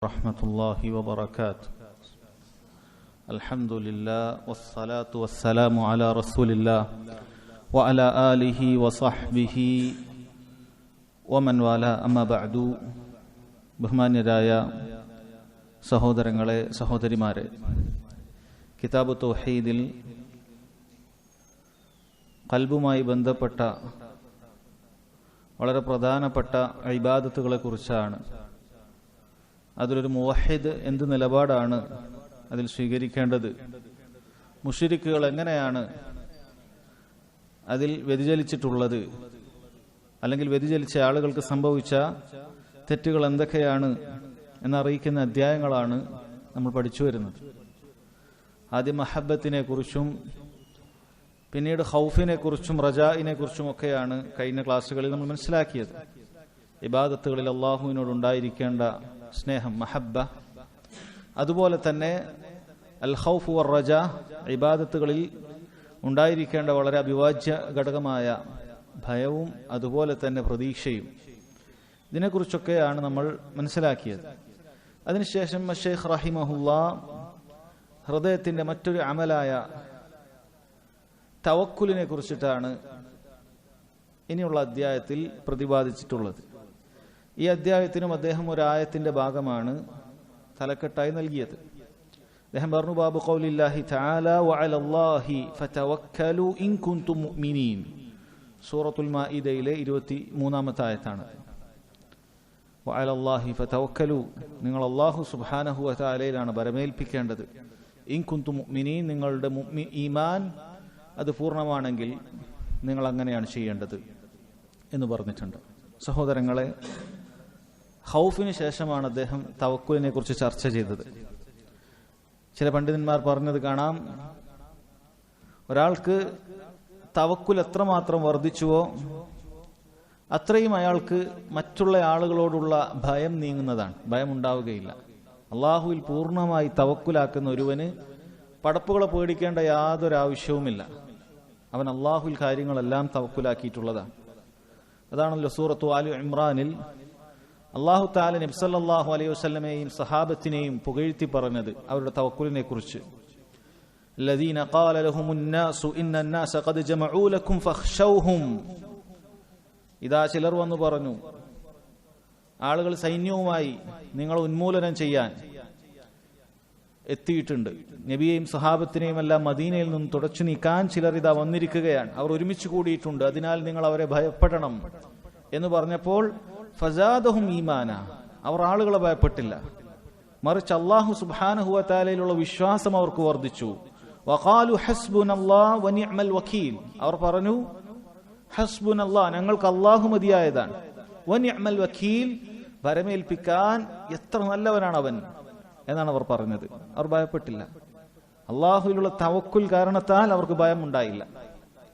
റഹ്മത്തുള്ളാഹി വബറകാതുഹു. അൽഹംദുലില്ലാഹ് വസ്സലാത്തു വസ്സലാമു അലാ റസൂലില്ലാഹ് വഅലാ ആലിഹി വസഹ്ബിഹി വമൻ വാലാ. അമ്മാ ബഅദു. ബഹുമാന്യരായ സഹോദരങ്ങളെ, സഹോദരിമാരെ, കിതാബ് തൗഹീദിൽ ഖൽബുമായി ബന്ധപ്പെട്ട വളരെ പ്രധാനപ്പെട്ട ഇബാദത്തുകളെ കുറിച്ചാണ്. അതിലൊരു മുവഹിദ് എന്ത് നിലപാടാണ് അതിൽ സ്വീകരിക്കേണ്ടത്, മുശ്രിക്കുകൾ എങ്ങനെയാണ് അതിൽ വ്യതിചലിച്ചിട്ടുള്ളത്, അല്ലെങ്കിൽ വ്യതിചലിച്ച ആളുകൾക്ക് സംഭവിച്ച തെറ്റുകൾ എന്തൊക്കെയാണ് എന്നറിയിക്കുന്ന അധ്യായങ്ങളാണ് നമ്മൾ പഠിച്ചു വരുന്നത്. ആദ്യം മഹബത്തിനെ കുറിച്ചും പിന്നീട് ഖൗഫിനെ കുറിച്ചും റജാഇനെ കുറിച്ചും ഒക്കെയാണ് കഴിഞ്ഞ ക്ലാസ്സുകളിൽ നമ്മൾ മനസ്സിലാക്കിയത്. ഇബാദത്തുകളിൽ അള്ളാഹുവിനോട് ഉണ്ടായിരിക്കേണ്ട സ്നേഹം, മഹബ്ബ, അതുപോലെ തന്നെ അൽ ഖൗഫ് വർ റജാ, ഇബാദത്തുകളിൽ ഉണ്ടായിരിക്കേണ്ട വളരെ അവിഭാജ്യ ഘടകമായ ഭയവും അതുപോലെ തന്നെ പ്രതീക്ഷയും, ഇതിനെക്കുറിച്ചൊക്കെയാണ് നമ്മൾ മനസ്സിലാക്കിയത്. അതിനുശേഷം ശൈഖ് റഹിമഹുല്ലാഹ് ഹൃദയത്തിന്റെ മറ്റൊരു അമലായ തവക്കുലിനെ കുറിച്ചിട്ടാണ് ഇനിയുള്ള അധ്യായത്തിൽ പ്രതിപാദിച്ചിട്ടുള്ളത്. ഈ അധ്യായത്തിനും അദ്ദേഹം ഒരു ആയത്തിന്റെ ഭാഗമാണ് തലക്കെട്ടായി നൽകിയത്. അദ്ദേഹം പറഞ്ഞു, ബാബു ഖൗലില്ലാഹി തആല വഅലല്ലാഹി ഫതവക്കലു ഇൻ കുൻതും മുഅ്മിനീൻ. സൂറത്തുൽ മാഇദയിലെ 23-ാമത്തെ ആയത്താണ്. വഅലല്ലാഹി ഫതവക്കലു, നിങ്ങൾ അല്ലാഹു സുബ്ഹാനഹു വ തആലയിലാണ് ബരമേൽപ്പിക്കേണ്ടത്. ഇൻ കുൻതും മുഅ്മിനീൻ, നിങ്ങളുടെ ഈമാൻ അത് പൂർണ്ണമാണെങ്കിൽ നിങ്ങൾ അങ്ങനെയാണ് ചെയ്യേണ്ടത് എന്ന് പറഞ്ഞിട്ടുണ്ട്. സഹോദരങ്ങളെ, ഖൗഫിന് ശേഷമാണ് അദ്ദേഹം തവക്കുലിനെ കുറിച്ച് ചർച്ച ചെയ്തത്. ചില പണ്ഡിതന്മാർ പറഞ്ഞത് കാണാം, ഒരാൾക്ക് തവക്കുൽ എത്രമാത്രം വർദ്ധിച്ചുവോ അത്രയും അയാൾക്ക് മറ്റുള്ള ആളുകളോടുള്ള ഭയം നീങ്ങുന്നതാണ്, ഭയം ഉണ്ടാവുകയില്ല. അള്ളാഹുവിൽ പൂർണ്ണമായി തവക്കുലാക്കുന്ന ഒരുവന് പടപ്പുകളെ പേടിക്കേണ്ട യാതൊരു ആവശ്യവുമില്ല. അവൻ അള്ളാഹുവിൽ കാര്യങ്ങളെല്ലാം തവക്കുലാക്കിയിട്ടുള്ളതാണ്. അതാണല്ലോ സൂറത്തു ആലു ഇമ്രാനിൽ അള്ളാഹു തആല നബി സല്ലല്ലാഹു അലൈഹി വസല്ലമയെയും സഹാബത്തിനെയും പുകഴ്ത്തി പറഞ്ഞത് അവരുടെ തവക്കുലിനെ കുറിച്ച്. الذين قال لهم الناس ان الناس قد جمعوا لكم فاخشوهم. ഇതാ ചിലർ വന്നു പറഞ്ഞു, ആളുകൾ സൈന്യവുമായി നിങ്ങൾ ഉന്മൂലനം ചെയ്യാൻ എത്തിയിട്ടുണ്ട്, നബിയെയും സഹാബത്തിനെയും എല്ലാം മദീനയിൽ നിന്നും തുടച്ചു നീക്കാൻ ചിലർ ഇതാ വന്നിരിക്കുകയാണ്, അവർ ഒരുമിച്ച് കൂടിയിട്ടുണ്ട്, അതിനാൽ നിങ്ങൾ അവരെ ഭയപ്പെടണം എന്ന് പറഞ്ഞപ്പോൾ ഫസാദഹും ഈമാന, അവർ ആളുകളെ ഭയപ്പെട്ടില്ല, മറിച്ച് അല്ലാഹു സുബ്ഹാനഹു വ തആലയിലുള്ള വിശ്വാസം അവർക്ക് വർദ്ധിച്ചു. വഖാലു ഹസ്ബുനല്ലാഹു വനിഅമൽ വകീൽ, അവർ പറഞ്ഞു ഹസ്ബുനല്ലാഹ്, ഞങ്ങൾക്ക് അല്ലാഹു മതിയായതാണ്, വനിഅമൽ വകീൽ, ഭരമേൽപ്പിക്കാൻ എത്ര നല്ലവനാണ് അവൻ എന്നാണ് അവർ പറഞ്ഞത്. അവർ ഭയപ്പെട്ടില്ല. അള്ളാഹുവിലുള്ള തവക്കുൽ കാരണത്താൽ അവർക്ക് ഭയം ഉണ്ടായില്ല.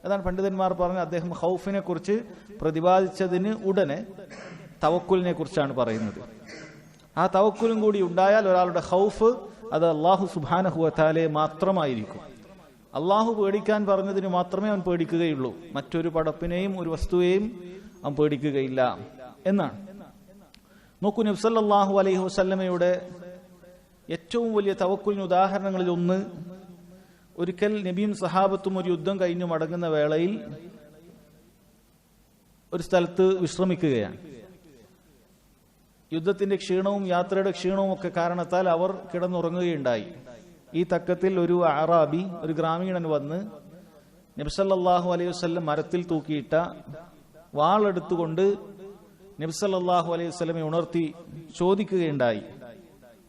അതാണ് പണ്ഡിതന്മാർ പറഞ്ഞത്. അദ്ദേഹം ഖൗഫിനെ കുറിച്ച് പ്രതിപാദിച്ചതിന് ഉടനെ തവക്കുലിനെ കുറിച്ചാണ് പറയുന്നത്. ആ തവക്കുലും കൂടി ഉണ്ടായാൽ ഒരാളുടെ ഖൗഫ് അത് അള്ളാഹു സുബ്ഹാനഹു വ തആലയെ മാത്രമായിരിക്കും. അള്ളാഹു പേടിക്കാൻ പറഞ്ഞതിന് മാത്രമേ അവൻ പേടിക്കുകയുള്ളൂ, മറ്റൊരു പടപ്പിനെയും ഒരു വസ്തുവേയും അവൻ പേടിക്കുകയില്ല എന്നാണ്. നോക്കൂ, നബി സല്ലല്ലാഹു അലൈഹി വസല്ലമയുടെ ഏറ്റവും വലിയ തവക്കുലിന് ഉദാഹരണങ്ങളിൽ ഒന്ന്, ഒരിക്കൽ നബിയും സഹാബത്തും ഒരു യുദ്ധം കഴിഞ്ഞു മടങ്ങുന്ന വേളയിൽ ഒരു സ്ഥലത്ത് വിശ്രമിക്കുകയാണ്. യുദ്ധത്തിന്റെ ക്ഷീണവും യാത്രയുടെ ക്ഷീണവും ഒക്കെ കാരണത്താൽ അവർ കിടന്നുറങ്ങുകയുണ്ടായി. ഈ തക്കത്തിൽ ഒരു അറാബി, ഒരു ഗ്രാമീണൻ വന്ന് നബി സല്ലല്ലാഹു അലൈഹി വസല്ലം മരത്തിൽ തൂക്കിയിട്ട വാളെടുത്തുകൊണ്ട് നബി സല്ലല്ലാഹു അലൈഹി വസല്ലമയെ ഉണർത്തി ചോദിക്കുകയുണ്ടായി,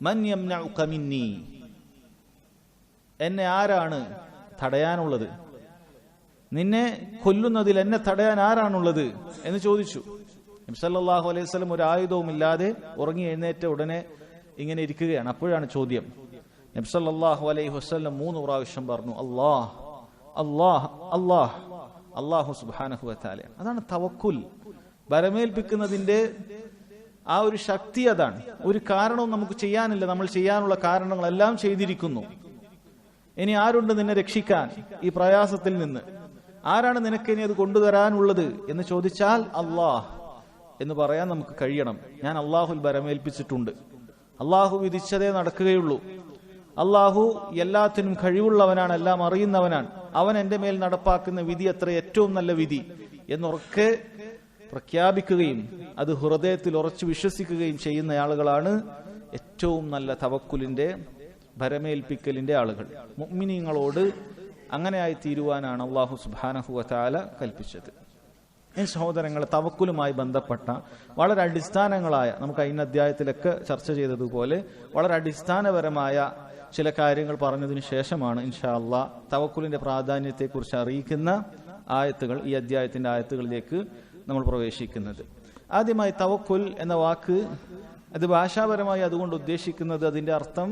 മൻ യംനഉക മിന്നി, എന്നെ ആരാണ് തടയാനുള്ളത്, നിന്നെ കൊല്ലുന്നതിൽ എന്നെ തടയാൻ ആരാണുള്ളത് എന്ന് ചോദിച്ചു. നബി സല്ലല്ലാഹു അലൈഹി വസല്ലം ഒരു ആയുധവും ഇല്ലാതെ ഉറങ്ങി എഴുന്നേറ്റ ഉടനെ ഇങ്ങനെ ഇരിക്കുകയാണ്. അപ്പോഴാണ് ചോദ്യം. നബി സല്ലല്ലാഹു അലൈഹി വസല്ലം 3 പ്രാവശ്യം പറഞ്ഞു, അല്ലാഹ് അല്ലാഹ് അല്ലാഹ്, അല്ലാഹു സുബ്ഹാനഹു വ തആല. അതാണ് തവക്കുൽ. ഭരമേൽപ്പിക്കുന്നതിന്റെ ആ ഒരു ശക്തി അതാണ്. ഒരു കാരണവും നമുക്ക് ചെയ്യാനില്ല, നമ്മൾ ചെയ്യാനുള്ള കാരണങ്ങളെല്ലാം ചെയ്തിരിക്കുന്നു. ഇനി ആരുണ്ട് നിന്നെ രക്ഷിക്കാൻ ഈ പ്രയാസത്തിൽ നിന്ന്? ആരാണ് നിനക്ക് ഇനി അത് കൊണ്ടുവരാനുള്ളത് എന്ന് ചോദിച്ചാൽ അല്ലാഹ് എന്ന് പറയാൻ നമുക്ക് കഴിയണം. ഞാൻ അള്ളാഹുൽ ബരമേൽപ്പിച്ചിട്ടുണ്ട്. അള്ളാഹു വിധിച്ചതേ നടക്കുകയുള്ളൂ. അള്ളാഹു എല്ലാത്തിനും കഴിവുള്ളവനാണ്, എല്ലാം അറിയുന്നവനാണ്. അവൻ എന്റെ മേൽ നടപ്പാക്കുന്ന വിധി അത്ര ഏറ്റവും നല്ല വിധി എന്നുറക്കെ പ്രഖ്യാപിക്കുകയും അത് ഹൃദയത്തിൽ ഉറച്ചു വിശ്വസിക്കുകയും ചെയ്യുന്ന ആളുകളാണ് ഏറ്റവും നല്ല തവക്കുലിന്റെ ഭരമേൽപ്പിക്കലിന്റെ ആളുകൾ. മുഅ്മിനീങ്ങളോട് അങ്ങനെയായി തീരുവാനാണ് അല്ലാഹു സുബ്ഹാനഹു വ തആല കൽപ്പിച്ചത്. ഈ സഹോദരങ്ങളെ, തവക്കുലുമായി ബന്ധപ്പെട്ട വളരെ അടിസ്ഥാനങ്ങളായ, നമുക്ക് കഴിഞ്ഞ അധ്യായത്തിലൊക്കെ ചർച്ച ചെയ്തതുപോലെ വളരെ അടിസ്ഥാനപരമായ ചില കാര്യങ്ങൾ പറഞ്ഞതിന് ശേഷമാണ് ഇൻഷാ അല്ലാഹ് തവക്കുലിന്റെ പ്രാധാന്യത്തെക്കുറിച്ച് അറിയിക്കുന്ന ആയത്തുകൾ, ഈ അധ്യായത്തിന്റെ ആയത്തുകളിലേക്ക് നമ്മൾ പ്രവേശിക്കുന്നത്. ആദ്യമായി തവക്കുൽ എന്ന വാക്ക് അത് ഭാഷാപരമായി അതുകൊണ്ട് ഉദ്ദേശിക്കുന്നത്, അതിന്റെ അർത്ഥം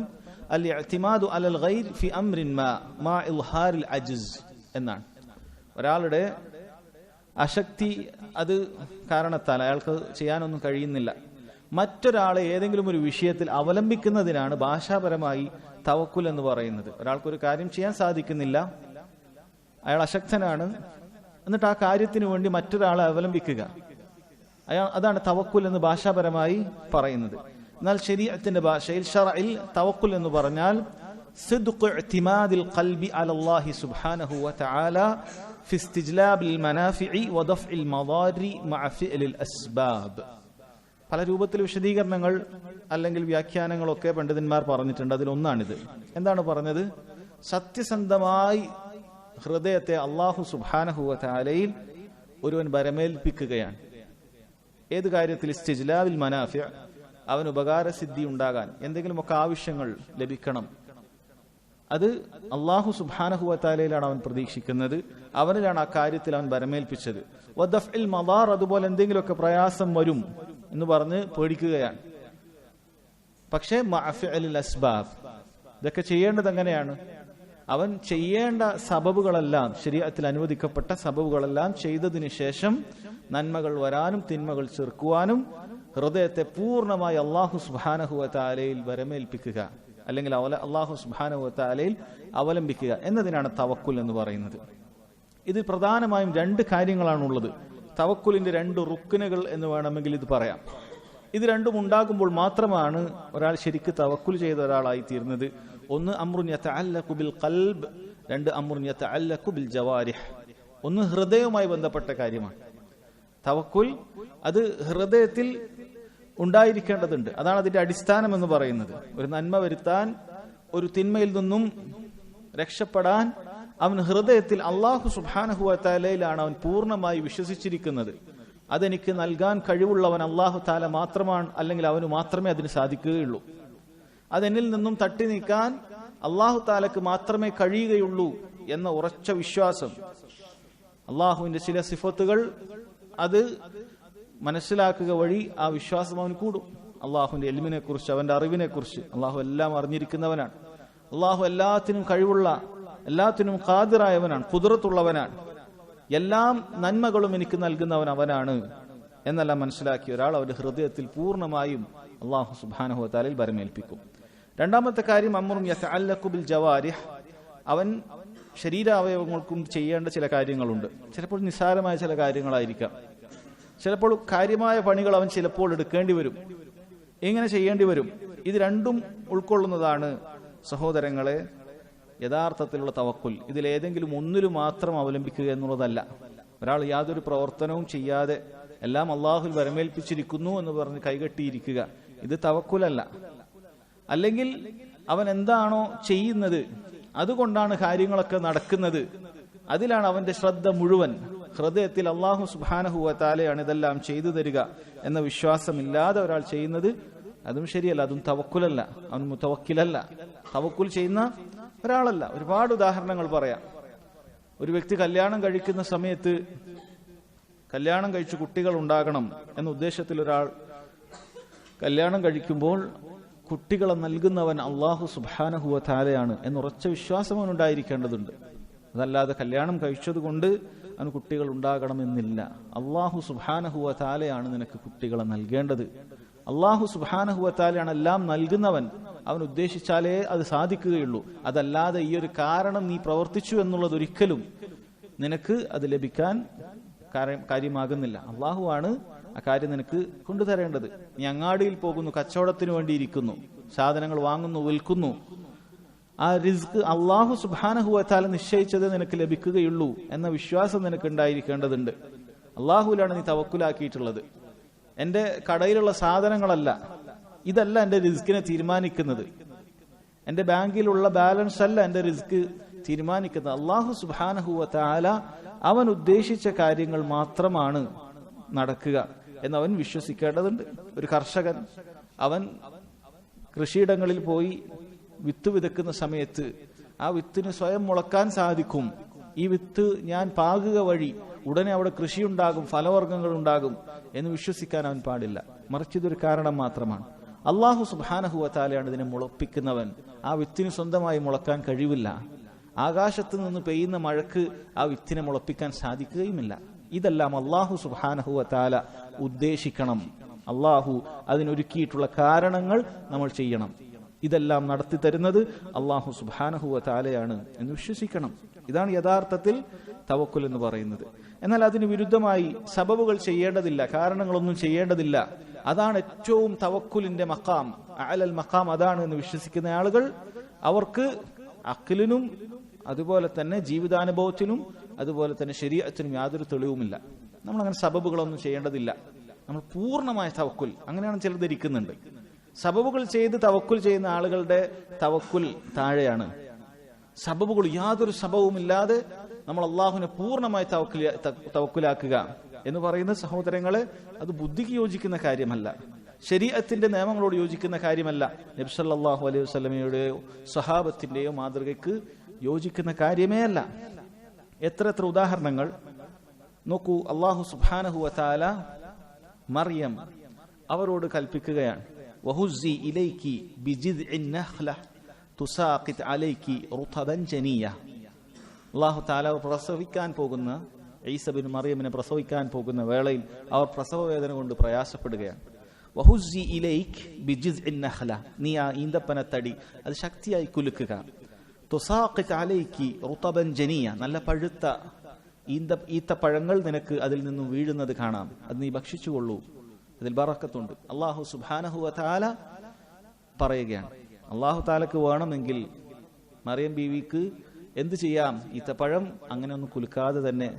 അൽ ഇഅ്തിമാദു അലൽ ഗൈർ ഫി അംറിൻ മാ ഇൽഹാരിൽ അജ്സ് എന്നാണ്. ഒരാളുടെ അശക്തി അത് കാരണത്താൽ അയാൾക്ക് ചെയ്യാനൊന്നും കഴിയുന്നില്ല, മറ്റൊരാളെ ഏതെങ്കിലും ഒരു വിഷയത്തിൽ അവലംബിക്കുന്നതിനാണ് ഭാഷാപരമായി തവക്കുൽ എന്ന് പറയുന്നത്. ഒരാൾക്കൊരു കാര്യം ചെയ്യാൻ സാധിക്കുന്നില്ല, അയാൾ അശക്തനാണ്, എന്നിട്ട് ആ കാര്യത്തിന് വേണ്ടി മറ്റൊരാളെ അവലംബിക്കുക, അതാണ് തവക്കുൽ എന്ന് ഭാഷാപരമായി പറയുന്നത്. എന്നാൽ ശരീഅത്തിന്റെ ഭാഷയിൽ, ശർഇൽ, തവക്കുൽ എന്ന് പറഞ്ഞാൽ സിദ്ഖു ഇഅ്തിമാദിൽ ഖൽബി അലല്ലാഹി സുബ്ഹാനഹു വ തആല ഫി ഇസ്തിജ്ലാബിൽ മനാഫിഇ വ ദഫ്ഇൽ മദാരി മഅ ഫിഅലിൽ അസ്ബാബ്. പല രൂപത്തിൽ വിശദീകരണങ്ങൾ അല്ലെങ്കിൽ വ്യാഖ്യാനങ്ങളൊക്കെ പണ്ഡിതന്മാർ പറഞ്ഞിട്ടുണ്ട്. അതിലൊന്നാണിത്. എന്താണ് പറഞ്ഞത്? സത്യസന്ധമായി ഹൃദയത്തെ അല്ലാഹു സുബ്ഹാനഹു വ തആലയിൽ ഒരുവൻ ബരമേൽപ്പിക്കുകയാണ്. ഏത് കാര്യത്തിൽ? ഇസ്തിജ്ലാബിൽ മനാഫിഅ, അവന് ഉപകാരസിദ്ധി ഉണ്ടാകാൻ, എന്തെങ്കിലുമൊക്കെ ആവശ്യങ്ങൾ ലഭിക്കണം, അത് അല്ലാഹു സുബ്ഹാനഹു വ തആലയിലാണ് അവൻ പ്രതീക്ഷിക്കുന്നത്, അവനിലാണ് ആ കാര്യത്തിൽ അവൻ ബരമേൽപ്പിച്ചത്. വദഫ്ഇൽ മദാർ, അതുപോലെ എന്തെങ്കിലുമൊക്കെ പ്രയാസം വരും എന്ന് പറഞ്ഞ് പേടിക്കുകയാണ്. പക്ഷേ മഅ ഫിഅലിൽ അസ്ബാബ്, ഇതൊക്കെ ചെയ്യേണ്ടത് എങ്ങനെയാണ്? അവൻ ചെയ്യേണ്ട സബബുകളെല്ലാം, ശരീഅത്തിൽ അനുവദിക്കപ്പെട്ട സബബുകളെല്ലാം ചെയ്തതിനു ശേഷം നന്മകൾ വരാനും തിന്മകൾ ചെറുക്കുവാനും ഹൃദയത്തെ പൂർണ്ണമായി അല്ലാഹു സുബ്ഹാനഹു വ തആലയിൽ വരമേൽപ്പിക്കുക, അല്ലെങ്കിൽ അല്ലാഹു സുബ്ഹാനഹു വ തആലയിൽ അവലംബിക്കുക എന്നതിനാണ് തവക്കുൽ എന്ന് പറയുന്നത്. ഇതിൽ പ്രധാനമായും രണ്ട് കാര്യങ്ങളാണുള്ളത്. തവക്കുലിന്റെ രണ്ട് റുക്നുകൾ എന്ന് വേണമെങ്കിൽ ഇത് പറയാം. ഇത് രണ്ടും ഉണ്ടാകുമ്പോൾ മാത്രമാണ് ഒരാൾ ശരിക്ക് തവക്കുൽ ചെയ്ത ഒരാളായി തീരുന്നത്. ഒന്ന് അംറുൻ യതഅല്ലഖു ബിൽ ഖൽബ്, രണ്ട് അംറുൻ യതഅല്ലഖു ബിൽ ജവാരിഹ്. ഒന്ന് ഹൃദയവുമായി ബന്ധപ്പെട്ട കാര്യമാണ്. തവക്കുൽ അത് ഹൃദയത്തിൽ ഉണ്ടായിരിക്കേണ്ടതുണ്ട്. അതാണ് അതിന്റെ അടിസ്ഥാനം എന്ന് പറയുന്നത്. ഒരു നന്മ വരുത്താൻ, ഒരു തിന്മയിൽ നിന്നും രക്ഷപ്പെടാൻ അവൻ ഹൃദയത്തിൽ അല്ലാഹു സുബ്ഹാനഹു വ തആലയിലാണ് അവൻ പൂർണ്ണമായി വിശ്വസിച്ചിരിക്കുന്നത്. അതെനിക്ക് നൽകാൻ കഴിവുള്ളവൻ അല്ലാഹു തആല മാത്രമാണ്, അല്ലെങ്കിൽ അവന് മാത്രമേ അതിന് സാധിക്കുകയുള്ളൂ. അതെന്നിൽ നിന്നും തട്ടി നീക്കാൻ അല്ലാഹു തആലക്ക് മാത്രമേ കഴിയുകയുള്ളൂ എന്ന ഉറച്ച വിശ്വാസം. അല്ലാഹുവിന്റെ ചില സിഫത്തുകൾ അത് മനസ്സിലാക്കുക വഴി ആ വിശ്വാസം അവന് കൂടും. അള്ളാഹുവിന്റെ എൽമിനെ കുറിച്ച്, അവന്റെ അറിവിനെ കുറിച്ച്, അള്ളാഹു എല്ലാം അറിഞ്ഞിരിക്കുന്നവനാണ്, അള്ളാഹു എല്ലാത്തിനും കഴിവുള്ള, എല്ലാത്തിനും ഖാദിറായവനാണ്, ഖുദ്റത്തുള്ളവനാണ്, എല്ലാം നന്മകളും എനിക്ക് നൽകുന്നവൻ അവനാണ് എന്നെല്ലാം മനസ്സിലാക്കി ഒരാൾ അവന്റെ ഹൃദയത്തിൽ പൂർണ്ണമായും അള്ളാഹു സുബ്ഹാനഹു വ തആലയിൽ ബരമേൽപ്പിക്കും. രണ്ടാമത്തെ കാര്യം അംറുൻ യതഅല്ലഖു ബിൽ ജവാരിഹ്, അവൻ ശരീരാവയവങ്ങൾക്കും ചെയ്യേണ്ട ചില കാര്യങ്ങളുണ്ട്. ചിലപ്പോൾ നിസ്സാരമായ ചില കാര്യങ്ങളായിരിക്കാം, ചിലപ്പോൾ കാര്യമായ പണികൾ അവൻ ചിലപ്പോൾ എടുക്കേണ്ടി വരും, ഇങ്ങനെ ചെയ്യേണ്ടി വരും. ഇത് രണ്ടും ഉൾക്കൊള്ളുന്നതാണ് സഹോദരങ്ങളെ യഥാർത്ഥത്തിലുള്ള തവക്കുൽ. ഇതിലേതെങ്കിലും ഒന്നിലും മാത്രം അവലംബിക്കുക എന്നുള്ളതല്ല. ഒരാൾ യാതൊരു പ്രവർത്തനവും ചെയ്യാതെ എല്ലാം അള്ളാഹുൽ വരമേൽപ്പിച്ചിരിക്കുന്നു എന്ന് പറഞ്ഞ് കൈകെട്ടിയിരിക്കുക, ഇത് തവക്കുലല്ല. അല്ലെങ്കിൽ അവൻ എന്താണോ ചെയ്യുന്നത് അതുകൊണ്ടാണ് കാര്യങ്ങളൊക്കെ നടക്കുന്നത്, അതിലാണ് അവന്റെ ശ്രദ്ധ മുഴുവൻ. ഹൃദയത്തിൽ അല്ലാഹു സുബ്ഹാനഹു വ തആലയാണ് ഇതെല്ലാം ചെയ്തു തരിക എന്ന വിശ്വാസമില്ലാതെ ഒരാൾ ചെയ്യുന്നത് അതും ശരിയല്ല, അതും തവക്കുലല്ല, അവൻ മുതവക്കിലല്ല, തവക്കുൽ ചെയ്യുന്ന ഒരാളല്ല. ഒരുപാട് ഉദാഹരണങ്ങൾ പറയാം. ഒരു വ്യക്തി കല്യാണം കഴിക്കുന്ന സമയത്ത് കല്യാണം കഴിച്ച് കുട്ടികൾ ഉണ്ടാകണം എന്ന ഉദ്ദേശത്തിൽ ഒരാൾ കല്യാണം കഴിക്കുമ്പോൾ കുട്ടികളെ നൽകുന്നവൻ അല്ലാഹു സുബ്ഹാനഹു വ തആലയാണ് എന്നുറച്ച വിശ്വാസം അവനുണ്ടായിരിക്കേണ്ടതുണ്ട്. അതല്ലാതെ കല്യാണം കഴിച്ചതുകൊണ്ട് അവന് കുട്ടികൾ ഉണ്ടാകണമെന്നില്ല. അല്ലാഹു സുബ്ഹാനഹു വ തആലയാണ് നിനക്ക് കുട്ടികളെ നൽകേണ്ടത്. അല്ലാഹു സുബ്ഹാനഹു വ തആലയാണ് എല്ലാം നൽകുന്നവൻ. അവൻ ഉദ്ദേശിച്ചാലേ അത് സാധിക്കുകയുള്ളൂ. അതല്ലാതെ ഈ ഒരു കാരണം നീ പ്രവർത്തിച്ചു എന്നുള്ളത് ഒരിക്കലും നിനക്ക് അത് ലഭിക്കാൻ കാര്യമാകുന്നില്ല. അല്ലാഹുവാണ് ആ കാര്യം നിനക്ക് കൊണ്ടുതരേണ്ടത്. നീ അങ്ങാടിയിൽ പോകുന്നു, കച്ചവടത്തിന് വേണ്ടി ഇരിക്കുന്നു, സാധനങ്ങൾ വാങ്ങുന്നു, വിൽക്കുന്നു. ആ റിസ്ക് അള്ളാഹു സുബ്ഹാനഹു വ തആല നിശ്ചയിച്ചത് നിനക്ക് ലഭിക്കുകയുള്ളൂ എന്ന വിശ്വാസം നിനക്ക് ഉണ്ടായിരിക്കേണ്ടതുണ്ട്. അള്ളാഹുവിലാണ് നീ തവക്കുലാക്കിയിട്ടുള്ളത്. എന്റെ കടയിലുള്ള സാധനങ്ങളല്ല, ഇതല്ല എന്റെ റിസ്കിനെ തീരുമാനിക്കുന്നത്. എന്റെ ബാങ്കിലുള്ള ബാലൻസ് അല്ല എന്റെ റിസ്ക് തീരുമാനിക്കുന്നത്. അള്ളാഹു സുബ്ഹാനഹു വ തആല അവൻ ഉദ്ദേശിച്ച കാര്യങ്ങൾ മാത്രമാണ് നടക്കുക എന്നവൻ വിശ്വസിക്കേണ്ടതുണ്ട്. ഒരു കർഷകൻ അവൻ കൃഷിയിടങ്ങളിൽ പോയി വിത്ത് വിതക്കുന്ന സമയത്ത് ആ വിത്തിന് സ്വയം മുളക്കാൻ സാധിക്കും. ഈ വിത്ത് ഞാൻ പാകുക വഴി ഉടനെ അവിടെ കൃഷിയുണ്ടാകും, ഫലവർഗ്ഗങ്ങൾ ഉണ്ടാകും എന്ന് വിശ്വസിക്കാൻ അവൻ പാടില്ല. മറിച്ച് ഇതൊരു കാരണം മാത്രമാണ്. അള്ളാഹു സുബ്ഹാനഹു വ തആലയാണ് ഇതിനെ മുളപ്പിക്കുന്നവൻ. ആ വിത്തിന് സ്വന്തമായി മുളക്കാൻ കഴിവില്ല. ആകാശത്ത് നിന്ന് പെയ്യുന്ന മഴക്ക് ആ വിത്തിനെ മുളപ്പിക്കാൻ സാധിക്കുകയുമില്ല. ഇതെല്ലാം അള്ളാഹു സുബ്ഹാനഹു വ തആല ഉദ്ദേശിക്കണം. അള്ളാഹു അതിനൊരുക്കിയിട്ടുള്ള കാരണങ്ങൾ നമ്മൾ ചെയ്യണം. ഇതെല്ലാം നടത്തി തരുന്നത് അള്ളാഹു സുബ്ഹാനഹു വ തആലയാണ് എന്ന് വിശ്വസിക്കണം. ഇതാണ് യഥാർത്ഥത്തിൽ തവക്കുൽ എന്ന് പറയുന്നത്. എന്നാൽ അതിന് വിരുദ്ധമായി സബബുകൾ ചെയ്യേണ്ടതില്ല, കാരണങ്ങളൊന്നും ചെയ്യേണ്ടതില്ല. അതാണ് ഏറ്റവും തവക്കുലിന്റെ മഖാം, അഅലൽ മഖാം അതാണ് എന്ന് വിശ്വസിക്കുന്ന ആളുകൾ, അവർക്ക് അഖ്ലിനും അതുപോലെ തന്നെ ജീവിതാനുഭവത്തിനും അതുപോലെ തന്നെ ശരീഅത്തിനും യാതൊരു തെളിവുമില്ല. നമ്മളങ്ങനെ സബബുകളൊന്നും ചെയ്യേണ്ടതില്ല. നമ്മൾ പൂർണ്ണമായ തവക്കുൽ, അങ്ങനെയാണ് ചിലർ ധരിക്കുന്നുണ്ട്. സബബുകൾ ചെയ്ത് തവക്കുൽ ചെയ്യുന്ന ആളുകളുടെ തവക്കുൽ താഴെയാണ്. സബബുകൾ യാതൊരു സബവുമില്ലാതെ നമ്മൾ അള്ളാഹുവിനെ പൂർണ്ണമായി തവക്കുലാക്കുക എന്ന് പറയുന്ന സഹോദരങ്ങളെ, അത് ബുദ്ധിക്ക് യോജിക്കുന്ന കാര്യമല്ല, ശരീഅത്തിന്റെ നിയമങ്ങളോട് യോജിക്കുന്ന കാര്യമല്ല, നബി സല്ലല്ലാഹു അലൈഹി വസല്ലമയുടെയോ സ്വഹാബത്തിന്റെയോ മാതൃകയ്ക്ക് യോജിക്കുന്ന കാര്യമേ അല്ല. എത്ര ഉദാഹരണങ്ങൾ നോക്കൂ. അള്ളാഹു സുബ്ഹാനഹു വ തആല മറിയം അവരോട് കൽപ്പിക്കുകയാണ്, വഹുസ്സി ഇലൈകി ബിജിദ്ഇൻ നഖ്ല തുസാഖിത് അലൈകി റുതബൻ ജനിയ. അള്ളാഹു തആല പ്രസവിക്കാൻ പോകുന്ന ഈസ ബിൻ മറിയമിനെ പ്രസവിക്കാൻ പോകുന്ന വേളയിൽ അവർ പ്രസവ വേദന കൊണ്ട് പ്രയാസപ്പെടുകയാണ്. വഹുസ്സി ഇലൈക് ബിജിദ്ഇൻ നഖ്ല, നീ ആ ഈന്തപ്പനത്തടി അത് ശക്തിയായി കുലുക്കുക. തുസാഖിത് അലൈകി റുതബൻ ജനിയ, നല്ല പഴുത്ത ഈത്തപ്പഴങ്ങൾ നിനക്ക് അതിൽ നിന്നും വീഴുന്നത് കാണാം, അത് നീ ഭക്ഷിച്ചുകൊള്ളൂ, അതിൽ ബറക്കത്തുണ്ട്. അള്ളാഹു സുബ്ഹാനഹു വ തആല പറയുകയാണ്, അള്ളാഹു തആലക്ക് വേണമെങ്കിൽ മറിയം ബീവിക്ക് എന്ത് ചെയ്യാം, ഈത്തപ്പഴം അങ്ങനെ ഒന്നും കുലുക്കാതെ തന്നെ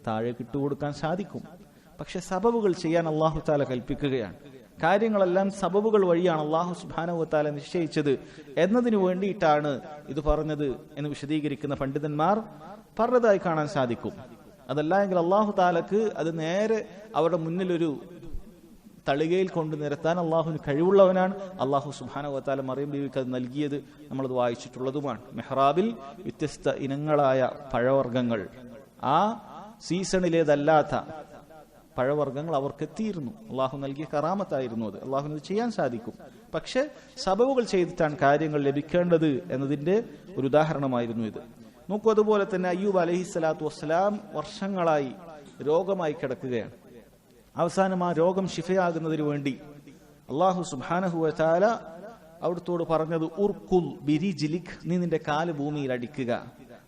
താഴെ ഇട്ടുകൊടുക്കാൻ സാധിക്കും. പക്ഷെ സബബുകൾ ചെയ്യാൻ അള്ളാഹു തആല കൽപ്പിക്കുകയാണ്. കാര്യങ്ങളെല്ലാം സബബുകൾ വഴിയാണ് അള്ളാഹു സുബ്ഹാനഹു വ തആല നിശ്ചയിച്ചത് എന്നതിനു വേണ്ടിയിട്ടാണ് ഇത് പറഞ്ഞത് എന്ന് വിശദീകരിക്കുന്ന പണ്ഡിതന്മാർ പറഞ്ഞതായി കാണാൻ സാധിക്കും. അതല്ല എങ്കിൽ അള്ളാഹു തആലക്ക് അത് നേരെ അവരുടെ മുന്നിലൊരു തളികയിൽ കൊണ്ട് നിരത്താൻ അള്ളാഹുവിന് കഴിവുള്ളവനാണ്. അള്ളാഹു സുബ്ഹാനഹു വ തആല മറിയം ബീവിക്ക് അത് നൽകിയത് നമ്മളത് വായിച്ചിട്ടുള്ളതുമാണ്. മെഹ്റാബിൽ വ്യത്യസ്ത ഇനങ്ങളായ പഴവർഗ്ഗങ്ങൾ, ആ സീസണിലേതല്ലാത്ത പഴവർഗ്ഗങ്ങൾ അവർക്ക് എത്തിയിരുന്നു. അള്ളാഹു നൽകിയ കറാമത്തായിരുന്നു അത്. അള്ളാഹുവിന് അത് ചെയ്യാൻ സാധിക്കും. പക്ഷെ സബബുകൾ ചെയ്തിട്ടാണ് കാര്യങ്ങൾ ലഭിക്കേണ്ടത് എന്നതിന്റെ ഒരു ഉദാഹരണമായിരുന്നു ഇത്. നോക്കൂ, അതുപോലെ തന്നെ അയ്യൂബ് അലൈഹിസ്സലാത്തു വസ്സലാം വർഷങ്ങളായി രോഗമായി കിടക്കുകയാണ്. അവസാനം ആ രോഗം ശിഫയാകുന്നതിന് വേണ്ടി അള്ളാഹു സുബ്ഹാനഹു വ തആല അവിടുത്തോട് പറഞ്ഞത്, ഉർകുൽ ബിരിജ്ലിക്, നീ നിന്റെ കാല് ഭൂമിയിൽ അടിക്കുക.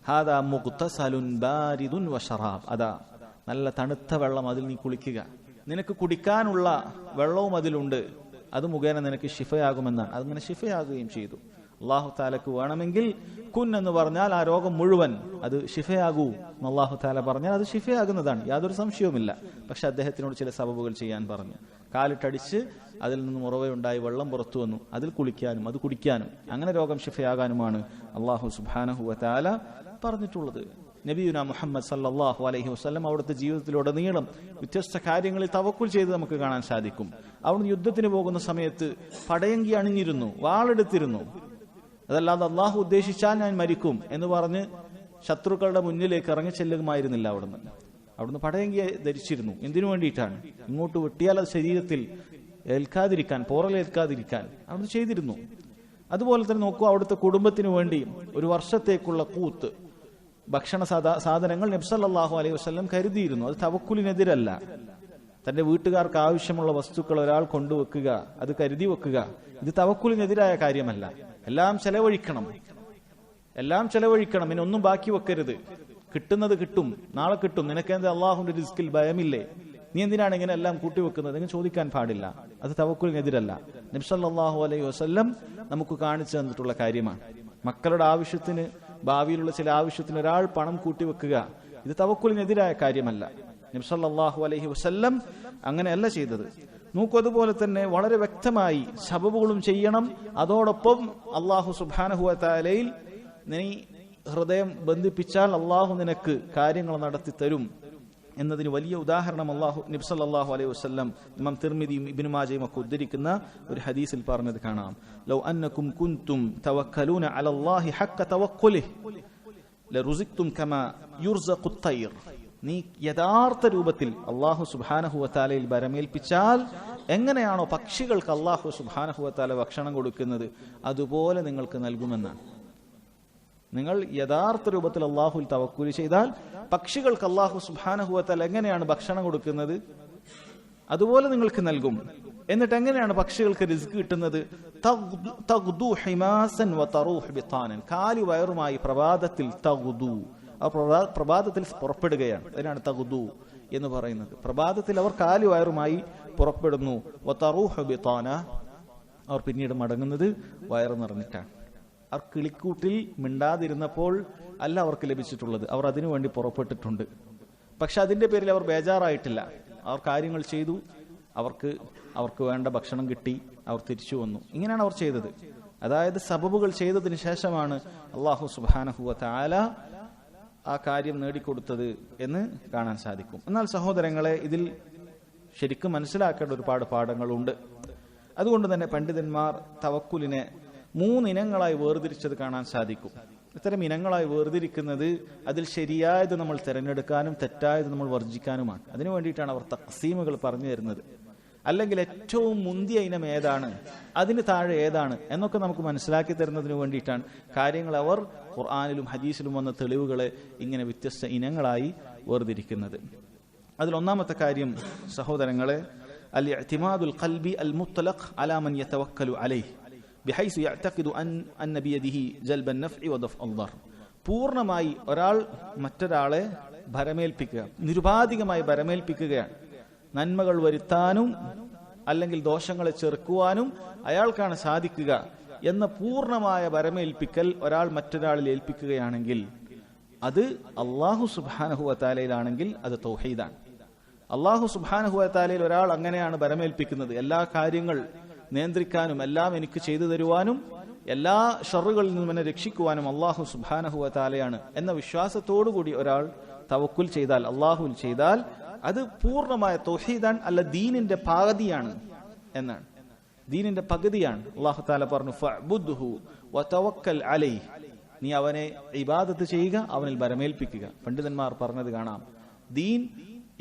ഹാദാ മുഗ്തസലുൻ ബാരിദുൻ വശറാബ്, അതാ നല്ല തണുത്ത വെള്ളം, അതിൽ നീ കുളിക്കുക. നിനക്ക് കുടിക്കാനുള്ള വെള്ളവും അതിലുണ്ട്, അത് മുഖേന നിനക്ക് ശിഫയാകുമെന്നാണ്. അതിങ്ങനെ ശിഫയാകുകയും ചെയ്തു. അള്ളാഹു താലക്ക് വേണമെങ്കിൽ കുൻ എന്ന് പറഞ്ഞാൽ ആ രോഗം മുഴുവൻ അത് ശിഫയാകൂ എന്ന് അള്ളാഹു താല പറഞ്ഞാൽ അത് ശിഫയാകുന്നതാണ്, യാതൊരു സംശയവുമില്ല. പക്ഷെ അദ്ദേഹത്തിനോട് ചില സബബുകൾ ചെയ്യാൻ പറഞ്ഞു. കാലിട്ടടിച്ച് അതിൽ നിന്നും ഉറവയുണ്ടായി വെള്ളം പുറത്തു വന്നു, അതിൽ കുളിക്കാനും അത് കുടിക്കാനും അങ്ങനെ രോഗം ശിഫയാകാനുമാണ് അള്ളാഹു സുബ്ഹാനഹു വ തആല പറഞ്ഞിട്ടുള്ളത്. നബിയുന മുഹമ്മദ് സല്ലല്ലാഹു അലൈഹി വസല്ലം അവിടുത്തെ ജീവിതത്തിലുടനീളം വ്യത്യസ്ത കാര്യങ്ങളിൽ തവക്കുൽ ചെയ്ത് നമുക്ക് കാണാൻ സാധിക്കും. അവിടുന്ന് യുദ്ധത്തിന് പോകുന്ന സമയത്ത് പടയങ്കി അണിഞ്ഞിരുന്നു, വാളെടുത്തിരുന്നു. അതല്ലാതെ അള്ളാഹു ഉദ്ദേശിച്ചാൽ ഞാൻ മരിക്കും എന്ന് പറഞ്ഞ് ശത്രുക്കളുടെ മുന്നിലേക്ക് ഇറങ്ങി ചെല്ലുമായിരുന്നില്ല. അവിടുന്ന് പടയങ്കിയെ ധരിച്ചിരുന്നു. എന്തിനു വേണ്ടിയിട്ടാണ്? ഇങ്ങോട്ട് വെട്ടിയാൽ അത് ശരീരത്തിൽ ഏൽക്കാതിരിക്കാൻ, പോറലേൽക്കാതിരിക്കാൻ അവിടുന്ന് ചെയ്തിരുന്നു. അതുപോലെ തന്നെ നോക്കൂ, അവിടുത്തെ കുടുംബത്തിന് വേണ്ടി ഒരു വർഷത്തേക്കുള്ള കൂത്ത് ഭക്ഷണ സാധനങ്ങൾ നബി സല്ലല്ലാഹു അലൈഹി വസല്ലം കരുതിയിരുന്നു. അത് തവക്കുലിനെതിരല്ല. തന്റെ വീട്ടുകാർക്ക് ആവശ്യമുള്ള വസ്തുക്കൾ ഒരാൾ കൊണ്ടുവെക്കുക, അത് കരുതി വെക്കുക, ഇത് തവക്കുലിനെതിരായ കാര്യമല്ല. എല്ലാം ചെലവഴിക്കണം, ഇനി ഒന്നും ബാക്കി വെക്കരുത്. കിട്ടുന്നത് കിട്ടും, നാളെ കിട്ടും. നിനക്കെന്ത് അള്ളാഹുവിന്റെ റിസ്കിൽ ഭയമില്ലേ? നീ എന്തിനാണ് ഇങ്ങനെ എല്ലാം കൂട്ടിവെക്കുന്നത് എന്ന് ചോദിക്കാൻ പാടില്ല. അത് തവക്കുലിനെതിരല്ല. നബി സല്ലല്ലാഹു അലൈഹി വസല്ലം നമുക്ക് കാണിച്ചു തന്നിട്ടുള്ള കാര്യമാണ്. മക്കളുടെ ആവശ്യത്തിന്, ഭാവിയിലുള്ള ചില ആവശ്യത്തിന് ഒരാൾ പണം കൂട്ടിവെക്കുക, ഇത് തവക്കുലിനെതിരായ കാര്യമല്ല. നബി സല്ലല്ലാഹു അലൈഹി വസല്ലം അങ്ങനെയല്ല ചെയ്തത്. നോക്കൂ, അതുപോലെ തന്നെ വളരെ വ്യക്തമായി സബബുകളും ചെയ്യണം. അതോടൊപ്പം അല്ലാഹു സുബ്ഹാനഹു വ തആലയിൽ നീ ഹൃദയം ബന്ധിപ്പിച്ചാൽ അല്ലാഹു നിനക്ക് കാര്യങ്ങൾ നടത്തി തരും എന്നതിന് വലിയ ഉദാഹരണം നബി സല്ലല്ലാഹു അലൈഹി വസല്ലം ഇമാം തിർമിദിയും ഇബ്നു മാജയും ഒക്കെ ഉദ്ധരിക്കുന്ന ഒരു ഹദീസിൽ പറഞ്ഞത് കാണാം. ലൗ അന്നകും കുൻതും തവക്കലൂന അലല്ലാഹി ഹഖ്ക തവക്കുലിഹി ലറുസിഖ്തും കമാ യുർസഖുത് തയ്ർ. നീ യഥാർത്ഥ രൂപത്തിൽ അല്ലാഹു സുബ്ഹാനഹു വ തആലയിൽ ബരമേൽപ്പിച്ചാൽ എങ്ങനെയാണോ പക്ഷികൾക്ക് അല്ലാഹു സുബ്ഹാനഹു വ തആല ഭക്ഷണം കൊടുക്കുന്നത് അതുപോലെ നിങ്ങൾക്ക് നൽകുമെന്നാണ്. നിങ്ങൾ യഥാർത്ഥ രൂപത്തിൽ അല്ലാഹുവിൽ തവക്കുൽ ചെയ്താൽ പക്ഷികൾക്ക് അല്ലാഹു സുബ്ഹാനഹു വ തആല എങ്ങനെയാണ് ഭക്ഷണം കൊടുക്കുന്നത് അതുപോലെ നിങ്ങൾക്ക് നൽകും. എന്നിട്ട് എങ്ങനെയാണ് പക്ഷികൾക്ക് റിസ്ക് കിട്ടുന്നത്? തഗ്ദു ഹിമാസൻ വ തറൂഹ് ബിതാനൻ. കാലി വയറുമായി പ്രഭാതത്തിൽ തഗ്ദു, പ്രഭാതത്തിൽ പുറപ്പെടുകയാണ്. അതിനാണ് തഗ്ദു എന്ന് പറയുന്നത്. പ്രഭാതത്തിൽ അവർ കാലി വയറുമായി പുറപ്പെടുന്നു. വ തറൂഹ് ബിതാന, അവർ പിന്നീട് മടങ്ങുന്നത് വയറ് നിറഞ്ഞിട്ടാണ്. അവർ കിളിക്കൂട്ടിൽ മിണ്ടാതിരുന്നപ്പോൾ അല്ല അവർക്ക് ലഭിച്ചിട്ടുള്ളത്, അവർ അതിനു വേണ്ടി പുറപ്പെട്ടിട്ടുണ്ട്. പക്ഷെ അതിന്റെ പേരിൽ അവർ ബേജാറായിട്ടില്ല. അവർ കാര്യങ്ങൾ ചെയ്തു, അവർക്ക് വേണ്ട ഭക്ഷണം കിട്ടി, അവർ തിരിച്ചു വന്നു. ഇങ്ങനെയാണ് അവർ ചെയ്തത്. അതായത് സബബുകൾ ചെയ്തതിന് ശേഷമാണ് അല്ലാഹു സുബ്ഹാനഹു വ തആല ആ കാര്യം നേടിക്കൊടുത്തത് എന്ന് കാണാൻ സാധിക്കും. എന്നാൽ സഹോദരങ്ങളെ, ഇതിൽ ശരിക്കും മനസ്സിലാക്കേണ്ട ഒരുപാട് പാഠങ്ങളുണ്ട്. അതുകൊണ്ട് തന്നെ പണ്ഡിതന്മാർ തവക്കുലിനെ 3 ഇനങ്ങളായി വേർതിരിച്ചത് കാണാൻ സാധിക്കും. ഇത്തരം ഇനങ്ങളായി വേർതിരിക്കുന്നത് അതിൽ ശരിയായത് നമ്മൾ തിരഞ്ഞെടുക്കാനും തെറ്റായത് നമ്മൾ വർജിക്കാനുമാണ്. അതിനു വേണ്ടിയിട്ടാണ് അവർ തഖ്സീമുകൾ പറഞ്ഞു തരുന്നത്. അല്ലെങ്കിൽ ഏറ്റവും മുന്തിയ ഇനം ഏതാണ്, അതിന് താഴെ ഏതാണ് എന്നൊക്കെ നമുക്ക് മനസ്സിലാക്കി തരുന്നതിന് വേണ്ടിയിട്ടാണ് കാര്യങ്ങൾ അവർ ഖുർആനിലും ഹദീസിലും വന്ന തെളിവുകളെ ഇങ്ങനെ വ്യത്യസ്ത ഇനങ്ങളായി വേർതിരിക്കുന്നത്. അതിൽ ഒന്നാമത്തെ കാര്യം സഹോദരങ്ങളെ, അൽ ഇഅ്തിമാദുൽ ഖൽബി അൽ മുത്ലഖ് അലാ മൻ യതവക്കലു അലൈഹി ബിഹൈസു യഅ്തഖിദു അന്ന ബിയദിഹി ജൽബൻ നഫ്ഇ വദഫ്ഉ അദ്ദർ. പൂർണ്ണമായി ഒരാൾ മറ്റൊരാളെ ഭരമേൽപ്പിക്കുക, നിരുപാധികമായി ഭരമേൽപ്പിക്കുകയാണ്. നന്മകൾ വരുത്താനും അല്ലെങ്കിൽ ദോഷങ്ങളെ ചെറുക്കുവാനും അയാൾക്കാണ് സാധിക്കുക എന്ന പൂർണ്ണമായ ഭരമേൽപ്പിക്കൽ ഒരാൾ മറ്റൊരാളിൽ ഏൽപ്പിക്കുകയാണെങ്കിൽ അത് അല്ലാഹു സുബ്ഹാനഹു വ തആലയിലാണെങ്കിൽ അത് തൗഹീദാണ്. അല്ലാഹു സുബ്ഹാനഹു വ തആലയിൽ ഒരാൾ അങ്ങനെയാണ് ഭരമേൽപ്പിക്കുന്നത്, എല്ലാ കാര്യങ്ങൾ നിയന്ത്രിക്കാനും എല്ലാം എനിക്ക് ചെയ്തു തരുവാനും എല്ലാ ഷറുകളിൽ നിന്നും എന്നെ രക്ഷിക്കുവാനും അല്ലാഹു സുബ്ഹാനഹു വ തആലയാണ് എന്ന വിശ്വാസത്തോടുകൂടി ഒരാൾ തവക്കുൽ ചെയ്താൽ, അല്ലാഹുവിൽ ചെയ്താൽ അത് പൂർണ്ണമായ തൗഹീദാണ്. അല്ല, ദീനിന്റെ പകുതിയാണ് എന്നാണ്. ദീനിന്റെ പകുതിയാണ്. അല്ലാഹു തആല പറഞ്ഞു ഫഅ്ബുദ്ഹു വതവക്കൽ അലൈഹി. നീ അവനെ ഇബാദത്ത് ചെയ്യുക, അവനിൽ ഭരമേൽപ്പിക്കുക. പണ്ഡിതന്മാർ പറഞ്ഞത് കാണാം, ദീൻ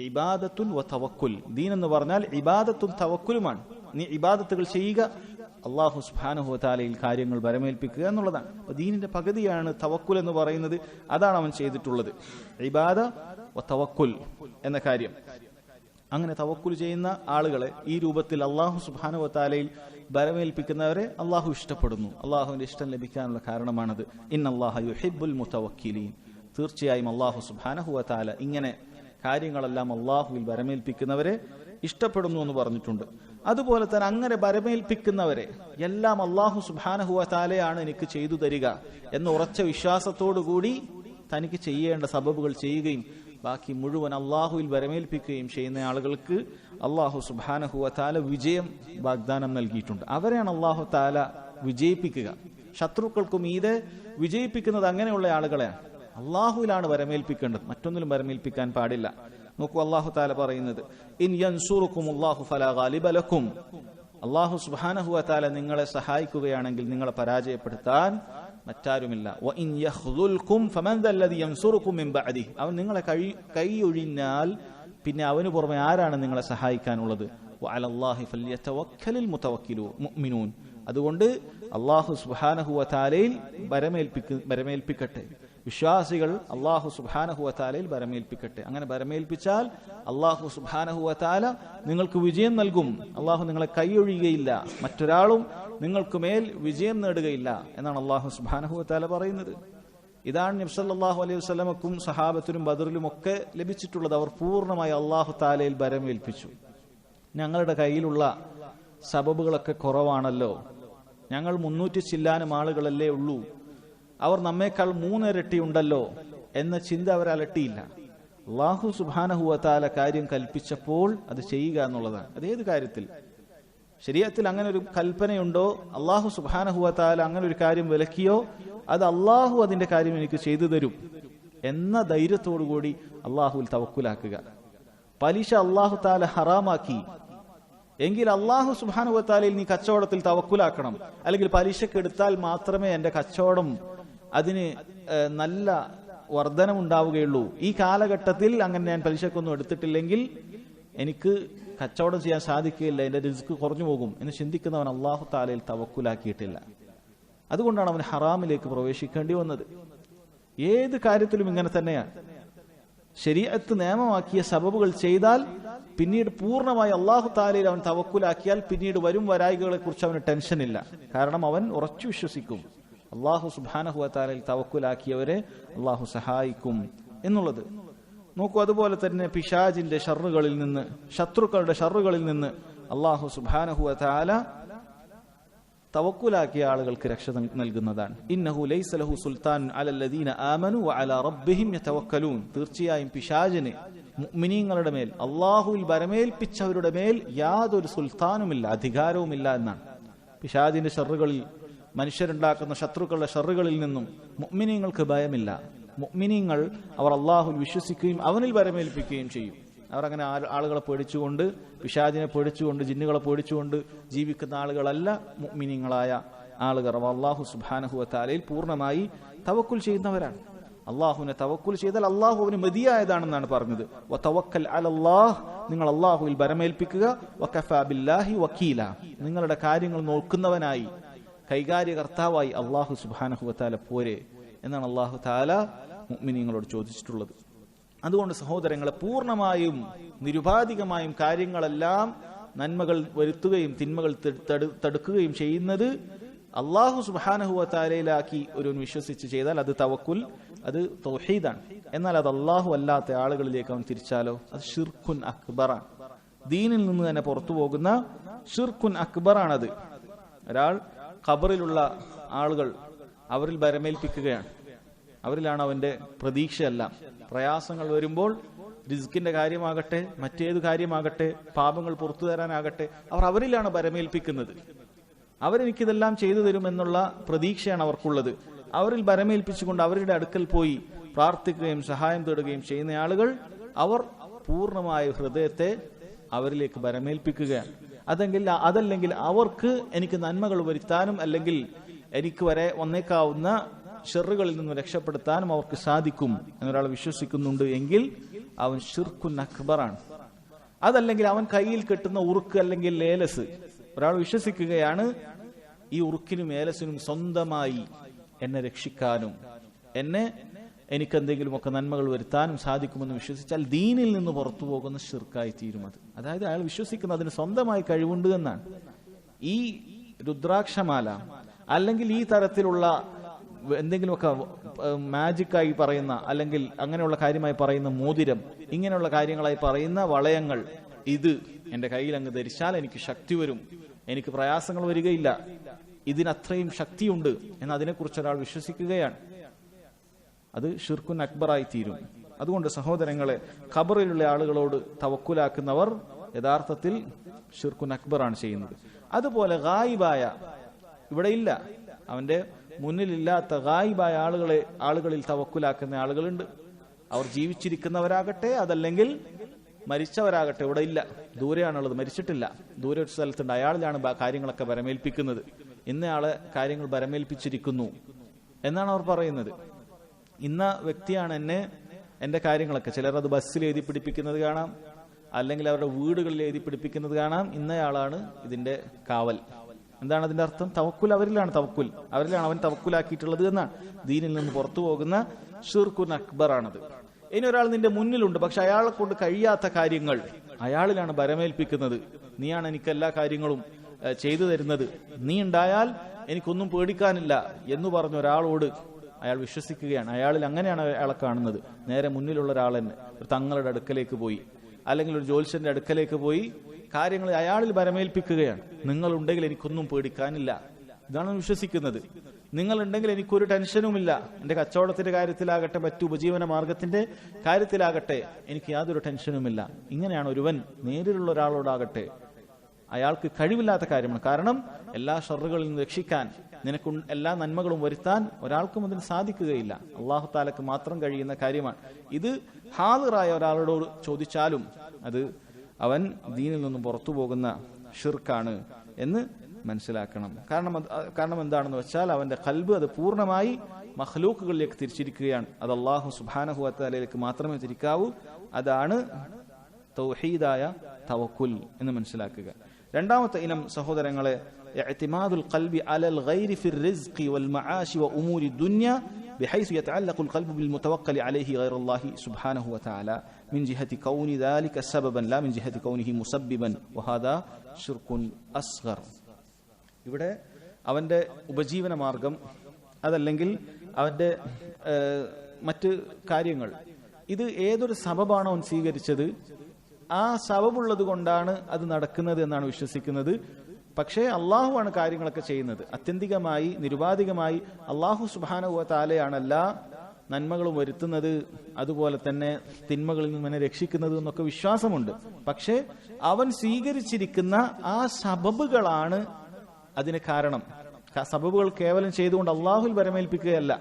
ഇബാദത്തുൻ വ തവക്കുൽ. ദീൻ എന്ന് പറഞ്ഞാൽ ഇബാദത്തും തവക്കുലുമാണ്. നീ ഇബാദത്തുകൾ ചെയ്യുക, അല്ലാഹു സുബ്ഹാനഹു വ തആലയിൽ കാര്യങ്ങൾ ഭരമേൽപ്പിക്കുക എന്നുള്ളതാണ്. അപ്പൊ ദീനിന്റെ പകുതിയാണ് തവക്കുൽ എന്ന് പറയുന്നത്. അതാണ് അവൻ ചെയ്തിട്ടുള്ളത്, ഇബാദ വ തവക്കുൽ എന്ന കാര്യം. അങ്ങനെ തവക്കുൽ ചെയ്യുന്ന ആളുകളെ ഈ രൂപത്തിൽ അല്ലാഹു സുബ്ഹാനഹു വ തആലയിൽ ഭരമേൽപ്പിക്കുന്നവരെ അല്ലാഹു ഇഷ്ടപ്പെടുന്നു. അല്ലാഹുവിന്റെ ഇഷ്ടം ലഭിക്കാനുള്ള കാരണമാണത്. ഇന്നല്ലാഹ യുഹിബ്ബുൽ മുതവക്കിലീൻ. തീർച്ചയായും അല്ലാഹു സുബ്ഹാനഹു വ തആല ഇങ്ങനെ കാര്യങ്ങളെല്ലാം അല്ലാഹുവിൽ ഭരമേൽപ്പിക്കുന്നവരെ ഇഷ്ടപ്പെടുന്നു എന്ന് പറഞ്ഞിട്ടുണ്ട്. അതുപോലെ തന്നെ അങ്ങനെ ഭരമേൽപ്പിക്കുന്നവരെ എല്ലാം അല്ലാഹു സുബ്ഹാനഹു വ തആലയാണ് എനിക്ക് ചെയ്തു തരിക എന്ന ഉറച്ച വിശ്വാസത്തോടുകൂടി തനിക്ക് ചെയ്യേണ്ട സബബുകൾ ചെയ്യുകയും ബാക്കി മുഴുവൻ അല്ലാഹുവിൽ ഭരമേൽപ്പിക്കുകയും ചെയ്യുന്ന ആളുകൾക്ക് അല്ലാഹു സുബ്ഹാനഹു വ തആല വിജയം വാഗ്ദാനം നൽകിയിട്ടുണ്ട്. അവരെയാണ് അല്ലാഹു തആല വിജയിപ്പിക്കുക. ശത്രുക്കൾക്കും ഇത് വിജയിപ്പിക്കുന്നത് അങ്ങനെയുള്ള ആളുകളെയാണ്. അല്ലാഹുവിലാണ് ഭരമേൽപ്പിക്കേണ്ടത്, മറ്റൊന്നിലും ഭരമേൽപ്പിക്കാൻ പാടില്ല. നോക്കൂ, അല്ലാഹു തആല പറയുന്നത്, ഇൻ യൻസുറുകുമുല്ലാഹു ഫലാ ഗാലിബ ലക്കും. അല്ലാഹു സുബ്ഹാനഹു വ തആല നിങ്ങളെ സഹായിക്കുകയാണെങ്കിൽ നിങ്ങളെ പരാജയപ്പെടുത്താൻ മറ്റാരുമില്ല. വ ഇൻ യഖ്ദുൽകും ഫമൻ ദല്ലദി യൻസുറുകും മിൻ ബഅദിഹി. അവൻ നിങ്ങളെ കൈയൊഴിഞ്ഞാൽ പിന്നെ അവന് പുറമെ ആരാണ് നിങ്ങളെ സഹായിക്കാനുള്ളത്? വ അലല്ലാഹി ഫല്യതവക്കലിൽ മുതവക്കിലൂൻ. അതുകൊണ്ട് അല്ലാഹു സുബ്ഹാനഹു വ തആലയിൽ ഭരമേൽപ്പിക്കട്ടെ. വിശ്വാസികൾ അല്ലാഹു സുബ്ഹാനഹു വ തആലയിൽ ഭരമേൽപ്പിക്കട്ടെ. അങ്ങനെ ഭരമേൽപ്പിച്ചാൽ അല്ലാഹു സുബ്ഹാനഹു വ തആല നിങ്ങൾക്ക് വിജയം നൽകും. അല്ലാഹു നിങ്ങളെ കൈയൊഴിയുകയില്ല, മറ്റൊരാളും നിങ്ങൾക്ക് മേൽ വിജയം നേടുകയില്ല എന്നാണ് അല്ലാഹു സുബ്ഹാനഹു വ തആല പറയുന്നത്. ഇതാണ് നബി സല്ലല്ലാഹു അലൈഹി വസല്ലമക്കും സഹാബത്തിനും ബദറിലുമൊക്കെ ലഭിച്ചിട്ടുള്ളത്. അവർ പൂർണ്ണമായി അല്ലാഹു തആലയിൽ ഭരമേൽപ്പിച്ചു. ഞങ്ങളുടെ കയ്യിലുള്ള സബബുകളൊക്കെ കുറവാണല്ലോ, ഞങ്ങൾ 300 ചില്ലാനും ആളുകളല്ലേ ഉള്ളൂ, അവർ നമ്മേക്കാൾ 3 ഇരട്ടി ഉണ്ടല്ലോ എന്ന ചിന്ത അവർ അലട്ടിയില്ല. അല്ലാഹു സുബ്ഹാനഹു വ തആല കാര്യം കൽപ്പിച്ചപ്പോൾ അത് ചെയ്യുക എന്നുള്ളതാണ്. അതേത് കാര്യത്തിൽ ശരീഅത്തിൽ അങ്ങനെ ഒരു കൽപ്പനയുണ്ടോ, അല്ലാഹു സുബ്ഹാനഹു വ തആല അങ്ങനെ ഒരു കാര്യം വിലക്കിയോ, അത് അല്ലാഹു അതിന്റെ കാര്യം എനിക്ക് ചെയ്തു തരും എന്ന ധൈര്യത്തോടുകൂടി അല്ലാഹുവിൽ തവക്കുലാക്കുക. പലിശ അല്ലാഹു തആല ഹറാമാക്കി എങ്കിൽ അല്ലാഹു സുബ്ഹാനഹു വ തആലയിൽ നീ കച്ചവടത്തിൽ തവക്കുലാക്കണം. അല്ലെങ്കിൽ പലിശക്ക് എടുത്താൽ മാത്രമേ എന്റെ കച്ചവടം അതിന് നല്ല വർധനമുണ്ടാവുകയുള്ളൂ, ഈ കാലഘട്ടത്തിൽ അങ്ങനെ ഞാൻ പലിശക്കൊന്നും എടുത്തിട്ടില്ലെങ്കിൽ എനിക്ക് കച്ചവടം ചെയ്യാൻ സാധിക്കുകയില്ല, എന്റെ റിസ്ക് കുറഞ്ഞു പോകും എന്ന് ചിന്തിക്കുന്നവൻ അല്ലാഹു തആലയിൽ തവക്കുലാക്കിയിട്ടില്ല. അതുകൊണ്ടാണ് അവൻ ഹറാമിലേക്ക് പ്രവേശിക്കേണ്ടി വന്നത്. ഏത് കാര്യത്തിലും ഇങ്ങനെ തന്നെയാണ്. ശരീഅത്ത് നിയമമാക്കിയ സബബുകൾ ചെയ്താൽ പിന്നീട് പൂർണ്ണമായി അല്ലാഹു തആലയിൽ അവൻ തവക്കുലാക്കിയാൽ പിന്നീട് വരും വരായികളെ കുറിച്ച് അവന് ടെൻഷൻ ഇല്ല. കാരണം അവൻ ഉറച്ചു വിശ്വസിക്കും അല്ലാഹു സുബ്ഹാനഹു വ തആലയിൽ തവക്കുലാക്കിയവരെ അല്ലാഹു സഹായിക്കും എന്നുള്ളത്. നോക്കൂ, അതുപോലെ തന്നെ പിശാചിന്റെ ഷർറുകളിൽ നിന്ന്, ശത്രുക്കളുടെ ഷർറുകളിൽ നിന്ന് അല്ലാഹു സുബ്ഹാനഹു വ തആല തവക്കുലാക്കിയ ആളുകൾക്ക് രക്ഷ നൽകുന്നതാണ്. ഇന്നഹു ലൈസ ലഹു സുൽത്താൻ അലല്ലദീന ആമനു വഅലാ റബ്ബിഹിം യതവക്കലൂൻ. തീർച്ചയായും പിശാചിന് മുഅ്മിനീങ്ങളുടെ മേൽ, അല്ലാഹുവിൽ ഭരമേൽപ്പിച്ചവരുടെ മേൽ യാതൊരു സുൽത്താനുമില്ല, അധികാരവുമില്ല എന്നാണ്. പിശാചിന്റെ ഷർറുകളിൽ, മനുഷ്യരുണ്ടാക്കുന്ന ശത്രുക്കളുടെ ഷർറുകളിൽ നിന്നും മുഅ്മിനീങ്ങൾക്ക് ഭയമില്ല. മുഅ്മിനീങ്ങൾ അവർ അല്ലാഹുവിൽ വിശ്വസിക്കുകയും അവനിൽ ഭരമേൽപ്പിക്കുകയും ചെയ്യും. അവർ അങ്ങനെ ആളുകളെ പേടിച്ചുകൊണ്ട്, പിശാചിനെ പേടിച്ചുകൊണ്ട്, ജിന്നുകളെ പേടിച്ചുകൊണ്ട് ജീവിക്കുന്ന ആളുകളല്ല മുഅ്മിനീങ്ങളായ ആളുകൾ. അവർ അല്ലാഹു സുബ്ഹാനഹു വ തആലയിൽ പൂർണ്ണമായി തവക്കുൽ ചെയ്യുന്നവരാണ്. അല്ലാഹുവിനെ തവക്കുൽ ചെയ്താൽ അല്ലാഹു അവന് മതിയായതാണെന്നാണ് പറഞ്ഞത്. വതവക്കൽ അലല്ലാഹ്, നിങ്ങൾ അല്ലാഹുവിൽ ഭരമേൽപ്പിക്കുക. വകഫാ ബില്ലാഹി വക്കീല, നിങ്ങളുടെ കാര്യങ്ങൾ നോക്കുന്നവനായി, കൈകാര്യകർത്താവായി അല്ലാഹു സുബ്ഹാനഹു വ തആല പോരെ എന്നാണ് അല്ലാഹു തആല മുഅ്മിനീങ്ങളോട് ചോദിച്ചിട്ടുള്ളത്. അതുകൊണ്ട് സഹോദരങ്ങളെ, പൂർണ്ണമായും നിരുപാധികമായും കാര്യങ്ങളെല്ലാം നന്മകൾ വരുത്തുകയും തിന്മകൾ തടുക്കുകയും ചെയ്യുന്നത് അല്ലാഹു സുബ്ഹാനഹു വ തആലയിലാക്കി ഒരു വിശ്വസിച്ച് ചെയ്താൽ അത് തവക്കുൽ, അത് തൗഹീദാണ്. എന്നാൽ അത് അല്ലാഹു അല്ലാത്ത ആളുകളിലേക്ക് അവൻ തിരിച്ചാലോ അത് ഷിർക്കുൻ അക്ബറാണ്. ദീനിൽ നിന്ന് തന്നെ പുറത്തു പോകുന്ന ഷിർക്കുൻ അക്ബറാണത്. ഒരാൾ ഖബറിലുള്ള ആളുകൾ അവരിൽ ഭരമേൽപ്പിക്കുകയാണ്, അവരിലാണ് അവന്റെ പ്രതീക്ഷയെല്ലാം. പ്രയാസങ്ങൾ വരുമ്പോൾ റിസ്കിന്റെ കാര്യമാകട്ടെ, മറ്റേതു കാര്യമാകട്ടെ, പാപങ്ങൾ പുറത്തു തരാനാകട്ടെ, അവർ അവരിലാണ് ഭരമേൽപ്പിക്കുന്നത്. അവരെനിക്കിതെല്ലാം ചെയ്തു തരുമെന്നുള്ള പ്രതീക്ഷയാണ് അവർക്കുള്ളത്. അവരിൽ ഭരമേൽപ്പിച്ചുകൊണ്ട് അവരുടെ അടുക്കൽ പോയി പ്രാർത്ഥിക്കുകയും സഹായം തേടുകയും ചെയ്യുന്ന ആളുകൾ അവർ പൂർണ്ണമായ ഹൃദയത്തെ അവരിലേക്ക് ഭരമേൽപ്പിക്കുകയാണ്. അതല്ലെങ്കിൽ അവർക്ക് എനിക്ക് നന്മകൾ വരുത്താനും അല്ലെങ്കിൽ എനിക്ക് വന്നേക്കാവുന്ന ഷെറുകളിൽ നിന്ന് രക്ഷപ്പെടുത്താനും അവർക്ക് സാധിക്കും എന്നൊരാൾ വിശ്വസിക്കുന്നുണ്ട് എങ്കിൽ അവൻ ഷിർക്കുൻ അക്ബറാണ്. അതല്ലെങ്കിൽ അവൻ കയ്യിൽ കെട്ടുന്ന ഉറുക്ക് അല്ലെങ്കിൽ ലേലസ്, ഒരാൾ വിശ്വസിക്കുകയാണ് ഈ ഉറുക്കിനും ഏലസിനും സ്വന്തമായി എന്നെ രക്ഷിക്കാനും എനിക്കെന്തെങ്കിലുമൊക്കെ നന്മകൾ വരുത്താനും സാധിക്കുമെന്ന് വിശ്വസിച്ചാൽ ദീനിൽ നിന്ന് പുറത്തു പോകുന്ന ഷിർക്കായി തീരും അത്. അതായത് അയാൾ വിശ്വസിക്കുന്ന അതിന് സ്വന്തമായി കഴിവുണ്ട് എന്നാണ്. ഈ രുദ്രാക്ഷമാല അല്ലെങ്കിൽ ഈ തരത്തിലുള്ള എന്തെങ്കിലുമൊക്കെ മാജിക്കായി പറയുന്ന അല്ലെങ്കിൽ അങ്ങനെയുള്ള കാര്യമായി പറയുന്ന മോതിരം, ഇങ്ങനെയുള്ള കാര്യങ്ങളായി പറയുന്ന വളയങ്ങൾ, ഇത് എന്റെ കയ്യിൽ അങ്ങ് ധരിച്ചാൽ എനിക്ക് ശക്തി വരും, എനിക്ക് പ്രയാസങ്ങൾ വരികയില്ല, ഇതിനത്രയും ശക്തിയുണ്ട് എന്ന് അതിനെക്കുറിച്ച് ഒരാൾ വിശ്വസിക്കുകയാണ്, അത് ഷിർക്കുൻ അക്ബറായി തീരും. അതുകൊണ്ട് സഹോദരങ്ങളെ, ഖബറിലുള്ള ആളുകളോട് തവക്കുലാക്കുന്നവർ യഥാർത്ഥത്തിൽ ഷിർക്കുൻ അക്ബറാണ് ചെയ്യുന്നത്. അതുപോലെ ഗായിബായ, ഇവിടെ ഇല്ല, അവന്റെ മുന്നിലില്ലാത്ത ഗായിബായ ആളുകളിൽ തവക്കുലാക്കുന്ന ആളുകളുണ്ട്. അവർ ജീവിച്ചിരിക്കുന്നവരാകട്ടെ അതല്ലെങ്കിൽ മരിച്ചവരാകട്ടെ, ഇവിടെ ഇല്ല, ദൂരെയാണുള്ളത്, മരിച്ചിട്ടില്ല, ദൂരെ ഒരു സ്ഥലത്തുണ്ട്, അയാളിലാണ് കാര്യങ്ങളൊക്കെ ഭരമേൽപ്പിക്കുന്നത്. ഇന്നയാളെ കാര്യങ്ങൾ ഭരമേൽപ്പിച്ചിരിക്കുന്നു എന്നാണ് അവർ പറയുന്നത്. ഇന്ന വ്യക്തിയാണ് എന്റെ കാര്യങ്ങളൊക്കെ, ചിലർ അത് ബസ്സിൽ എഴുതി പിടിപ്പിക്കുന്നത് കാണാം, അല്ലെങ്കിൽ അവരുടെ വീടുകളിൽ എഴുതി പിടിപ്പിക്കുന്നത് കാണാം, ഇന്നയാളാണ് ഇതിന്റെ കാവൽ. എന്താണ് അതിന്റെ അർത്ഥം? തവക്കുൽ അവരിലാണ് അവൻ തവക്കുലാക്കിയിട്ടുള്ളത് എന്നാണ്. ദീനിൽ നിന്ന് പുറത്തു പോകുന്ന ഷിർക്കുൻ അക്ബറാണത്. ഇനി ഒരാൾ നിന്റെ മുന്നിലുണ്ട്, പക്ഷെ അയാളെ കൊണ്ട് കഴിയാത്ത കാര്യങ്ങൾ അയാളിലാണ് ഭരമേൽപ്പിക്കുന്നത്. നീയാണ് എനിക്ക് എല്ലാ കാര്യങ്ങളും ചെയ്തു തരുന്നത്, നീ ഉണ്ടായാൽ എനിക്കൊന്നും പേടിക്കാനില്ല എന്ന് പറഞ്ഞ ഒരാളോട് അയാൾ വിശ്വസിക്കുകയാണ്, അയാളിൽ അങ്ങനെയാണ് അയാളെ കാണുന്നത്. നേരെ മുന്നിലുള്ള ഒരാൾ തന്നെ ഒരു തങ്ങളുടെ അടുക്കലേക്ക് പോയി അല്ലെങ്കിൽ ഒരു ജ്യോത്സ്യന്റെ അടുക്കലേക്ക് പോയി കാര്യങ്ങൾ അയാളിൽ ബരമേൽപ്പിക്കുകയാണ്. നിങ്ങളുണ്ടെങ്കിൽ എനിക്കൊന്നും പേടിക്കാനില്ല, ഇതാണ് വിശ്വസിക്കുന്നത്. നിങ്ങളുണ്ടെങ്കിൽ എനിക്കൊരു ടെൻഷനുമില്ല, എന്റെ കച്ചവടത്തിന്റെ കാര്യത്തിലാകട്ടെ മറ്റു ഉപജീവന മാർഗത്തിന്റെ കാര്യത്തിലാകട്ടെ എനിക്ക് യാതൊരു ടെൻഷനുമില്ല. ഇങ്ങനെയാണ് ഒരുവൻ നേരിലുള്ള ഒരാളോടാകട്ടെ. അയാൾക്ക് കഴിവില്ലാത്ത കാര്യമാണ്. കാരണം എല്ലാ ഷർറുകളിൽ നിന്ന് രക്ഷിക്കാൻ, നിനക്ക് എല്ലാ നന്മകളും വരുത്താൻ ഒരാൾക്കും അതിന് സാധിക്കുകയില്ല. അള്ളാഹു താലക്ക് മാത്രം കഴിയുന്ന കാര്യമാണ്. ഇത് ഹാദിറായ ഒരാളോട് ചോദിച്ചാലും അത് അവൻ ദീനിൽ നിന്നും പുറത്തു പോകുന്ന ഷിർക്കാണ് എന്ന് മനസ്സിലാക്കണം. കാരണം എന്താണെന്ന് വെച്ചാൽ അവന്റെ ഖൽബ് അത് പൂർണ്ണമായി മഖ്ലൂക്കുകളിലേക്ക് തിരിച്ചിരിക്കുകയാണ്. അത് അല്ലാഹു സുബ്ഹാനഹു വ തആലയിലേക്ക് മാത്രമേ തിരിക്കാവൂ. അതാണ് തൗഹീദായ തവക്കുൽ എന്ന് മനസ്സിലാക്കുക. രണ്ടാമത്തെ ഇനം സഹോദരങ്ങളെ, ഇഅ്തിമാദുൽ ഖൽബി അലൽ ഗൈരി ഫിർ റിസ്ഖി വൽ മആശി വ ഉമൂരി ദുനിയ ബിഹൈസു യതഅല്ലഖുൽ ഖൽബു ബിൽ മുതവക്കലി അലൈഹി ഗൈറല്ലാഹി സുബ്ഹാനഹു വ തആല മിൻ ജിഹതി കൗനി ദാലിക സബബൻ ലാ മിൻ ജിഹതി കൗനിഹി മുസബ്ബിബൻ വഹാദാ ശിർകുൻ അസ്ഗർ. ഇവിടെ അവന്റെ ഉപജീവന മാർഗം അതല്ലെങ്കിൽ അവന്റെ മറ്റ് കാര്യങ്ങൾ, ഇത് ഏതൊരു സബബാണോ അവൻ സ്വീകരിച്ചത് ആ സബബുള്ളത് കൊണ്ടാണ് അത് നടക്കുന്നത് എന്നാണ് വിശ്വസിക്കുന്നത്. പക്ഷേ അള്ളാഹുവാണ് കാര്യങ്ങളൊക്കെ ചെയ്യുന്നത്. ആത്യന്തികമായി നിരുപാധികമായി അള്ളാഹു സുബ്ഹാനഹു വ തആലയാണ് എല്ലാ നന്മകളും വരുത്തുന്നത്, അതുപോലെ തന്നെ തിന്മകളിൽ നിന്ന് രക്ഷിക്കുന്നത് എന്നൊക്കെ വിശ്വാസമുണ്ട്. പക്ഷേ അവൻ സ്വീകരിച്ചിരിക്കുന്ന ആ സബബുകളാണ് അതിന് കാരണം. സബബുകൾ കേവലം ചെയ്തുകൊണ്ട് അള്ളാഹുൽ വരമേൽപ്പിക്കുകയല്ല,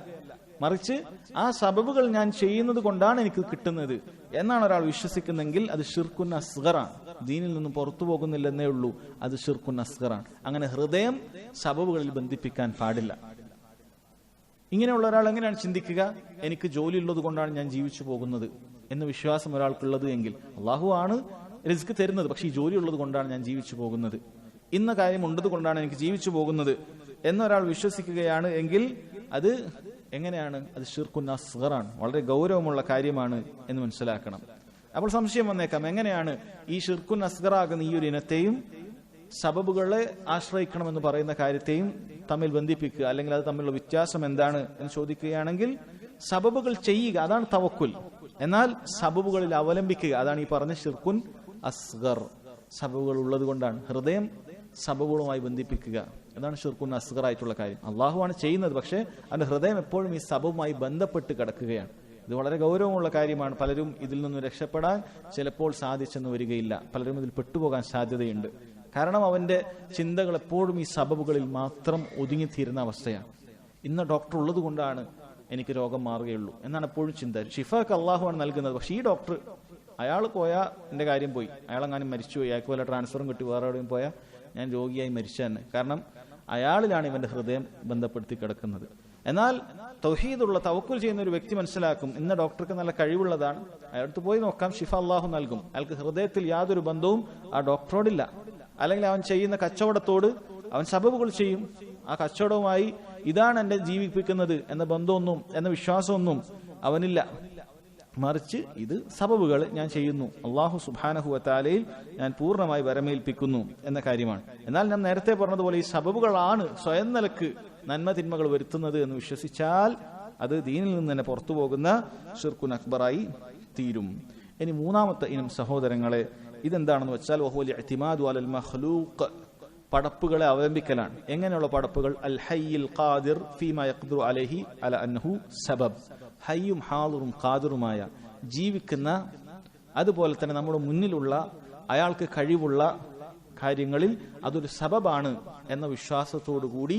മറിച്ച് ആ സബബുകൾ ഞാൻ ചെയ്യുന്നത് കൊണ്ടാണ് എനിക്ക് കിട്ടുന്നത് എന്നാണ് ഒരാൾ വിശ്വസിക്കുന്നെങ്കിൽ അത് ഷിർക്കുൻ അസ്ഗറാണ്. ദീനിൽ നിന്നും പുറത്തു പോകുന്നില്ലെന്നേ ഉള്ളൂ, അത് ഷിർക്കുൻ അസ്ഗറാണ്. അങ്ങനെ ഹൃദയം സബബുകളിൽ ബന്ധിപ്പിക്കാൻ പാടില്ല. ഇങ്ങനെയുള്ള ഒരാൾ എങ്ങനെയാണ് ചിന്തിക്കുക? എനിക്ക് ജോലി ഉള്ളത് കൊണ്ടാണ് ഞാൻ ജീവിച്ചു പോകുന്നത് എന്ന വിശ്വാസം ഒരാൾക്കുള്ളത് എങ്കിൽ അള്ളാഹു ആണ് റിസ്ക് തരുന്നത്, പക്ഷെ ഈ ജോലി ഉള്ളത് കൊണ്ടാണ് ഞാൻ ജീവിച്ചു പോകുന്നത്, ഇന്ന കാര്യം ഉള്ളത് കൊണ്ടാണ് എനിക്ക് ജീവിച്ചു പോകുന്നത് എന്നൊരാൾ വിശ്വസിക്കുകയാണ് എങ്കിൽ അത് എങ്ങനെയാണ്? അത് ഷിർക്കുൻ അസ്ഗറാണ്, വളരെ ഗൗരവമുള്ള കാര്യമാണ് എന്ന് മനസ്സിലാക്കണം. അപ്പോൾ സംശയം വന്നേക്കാം, എങ്ങനെയാണ് ഈ ഷിർക്കുൻ അസ്ഗറാകുന്ന ഈ ഒരു ഇനത്തെയും സബബുകളെ ആശ്രയിക്കണമെന്ന് പറയുന്ന കാര്യത്തെയും തമ്മിൽ ബന്ധിപ്പിക്കുക, അല്ലെങ്കിൽ അത് തമ്മിലുള്ള വ്യത്യാസം എന്താണ് എന്ന് ചോദിക്കുകയാണെങ്കിൽ സബബുകൾ ചെയ്യുക അതാണ് തവക്കുൽ, എന്നാൽ സബബുകളിൽ അവലംബിക്കുക അതാണ് ഈ പറഞ്ഞ ഷിർക്കുൻ അസ്ഗർ. സബബുകൾ ഉള്ളത് കൊണ്ടാണ് ഹൃദയം സബബുകളുമായി ബന്ധിപ്പിക്കുക, അതാണ് ഷിർക്കുൻ അസ്ഗർ ആയിട്ടുള്ള കാര്യം. അള്ളാഹുവാണ് ചെയ്യുന്നത്, പക്ഷേ അവന്റെ ഹൃദയം എപ്പോഴും ഈ സബബുമായി ബന്ധപ്പെട്ട് കിടക്കുകയാണ്. ഇത് വളരെ ഗൗരവമുള്ള കാര്യമാണ്. പലരും ഇതിൽ നിന്നും രക്ഷപ്പെടാൻ ചിലപ്പോൾ സാധിച്ചെന്ന് വരികയില്ല, പലരും ഇതിൽ പെട്ടുപോകാൻ സാധ്യതയുണ്ട്. കാരണം അവന്റെ ചിന്തകൾ എപ്പോഴും ഈ സബബുകളിൽ മാത്രം ഒതുങ്ങിത്തീരുന്ന അവസ്ഥയാണ്. ഇന്ന് ഡോക്ടർ ഉള്ളത് കൊണ്ടാണ് എനിക്ക് രോഗം മാറുകയുള്ളൂ എന്നാണ് എപ്പോഴും ചിന്ത. ഷിഫക്ക് അള്ളാഹുവാണ് നൽകുന്നത്, പക്ഷേ ഈ ഡോക്ടർ അയാൾ പോയാൽ എന്റെ കാര്യം പോയി, അയാളെങ്ങാനും മരിച്ചുപോയി, അയാൾക്ക് വല്ല ട്രാൻസ്ഫറും കിട്ടി വേറെ എവിടെയും പോയാൽ ഞാൻ രോഗിയായി മരിച്ചു തന്നെ. കാരണം അയാളിലാണ് ഇവന്റെ ഹൃദയം ബന്ധപ്പെടുത്തി കിടക്കുന്നത്. എന്നാൽ തൗഹീദുള്ള തവക്കുൽ ചെയ്യുന്ന ഒരു വ്യക്തി മനസ്സിലാക്കും, ഇന്ന ഡോക്ടർക്ക് നല്ല കഴിവുള്ളതാണ്, അയാൾക്ക് പോയി നോക്കാം, ഷിഫ അള്ളാഹു നൽകും. അയാൾക്ക് ഹൃദയത്തിൽ യാതൊരു ബന്ധവും ആ ഡോക്ടറോടില്ല. അല്ലെങ്കിൽ അവൻ ചെയ്യുന്ന കച്ചവടത്തോട് അവൻ സബബുകൾ ചെയ്യും, ആ കച്ചവടവുമായി ഇതാണ് എന്നെ ജീവിപ്പിക്കുന്നത് എന്ന ബന്ധമൊന്നും എന്ന വിശ്വാസമൊന്നും അവനില്ല. മറിച്ച് ഇത് സബബുകൾ ഞാൻ ചെയ്യുന്നു, അള്ളാഹു സുബ്ഹാനഹു വ തആലയിൽ ഞാൻ പൂർണ്ണമായി വരമേൽപ്പിക്കുന്നു എന്ന കാര്യമാണ്. എന്നാൽ ഞാൻ നേരത്തെ പറഞ്ഞതുപോലെ ഈ സബബുകളാണ് സ്വയം നിലക്ക് നന്മ തിന്മകൾ വരുത്തുന്നത് എന്ന് വിശ്വസിച്ചാൽ അത് ദീനിൽ നിന്ന് തന്നെ പുറത്തു പോകുന്ന ഷിർക്കുൻ അക്ബറായി തീരും. ഇനി മൂന്നാമത്തെ ഇനം സഹോദരങ്ങളെ, ഇതെന്താണെന്ന് വെച്ചാൽ വഹുവൽ ഇഅ്തിമാദു അലൽ മഖ്ലൂഖ്, പടപ്പുകളെ അവലംബിക്കലാണ്. എങ്ങനെയുള്ള പടപ്പുകൾ? അൽ ഹയ്യിൽ ഖാദിർ ഫീമാ യഖ്ദിറു അലൈഹി അല അന്നഹു സബബ്, ഹയ്യും ഹാദിറും ഖാദിറുമായ ജീവിക്കുന്ന, അതുപോലെ തന്നെ നമ്മുടെ മുന്നിലുള്ള അയാൾക്ക് കഴിവുള്ള കാര്യങ്ങളിൽ അതൊരു സബബാണ് എന്ന വിശ്വാസത്തോടു കൂടി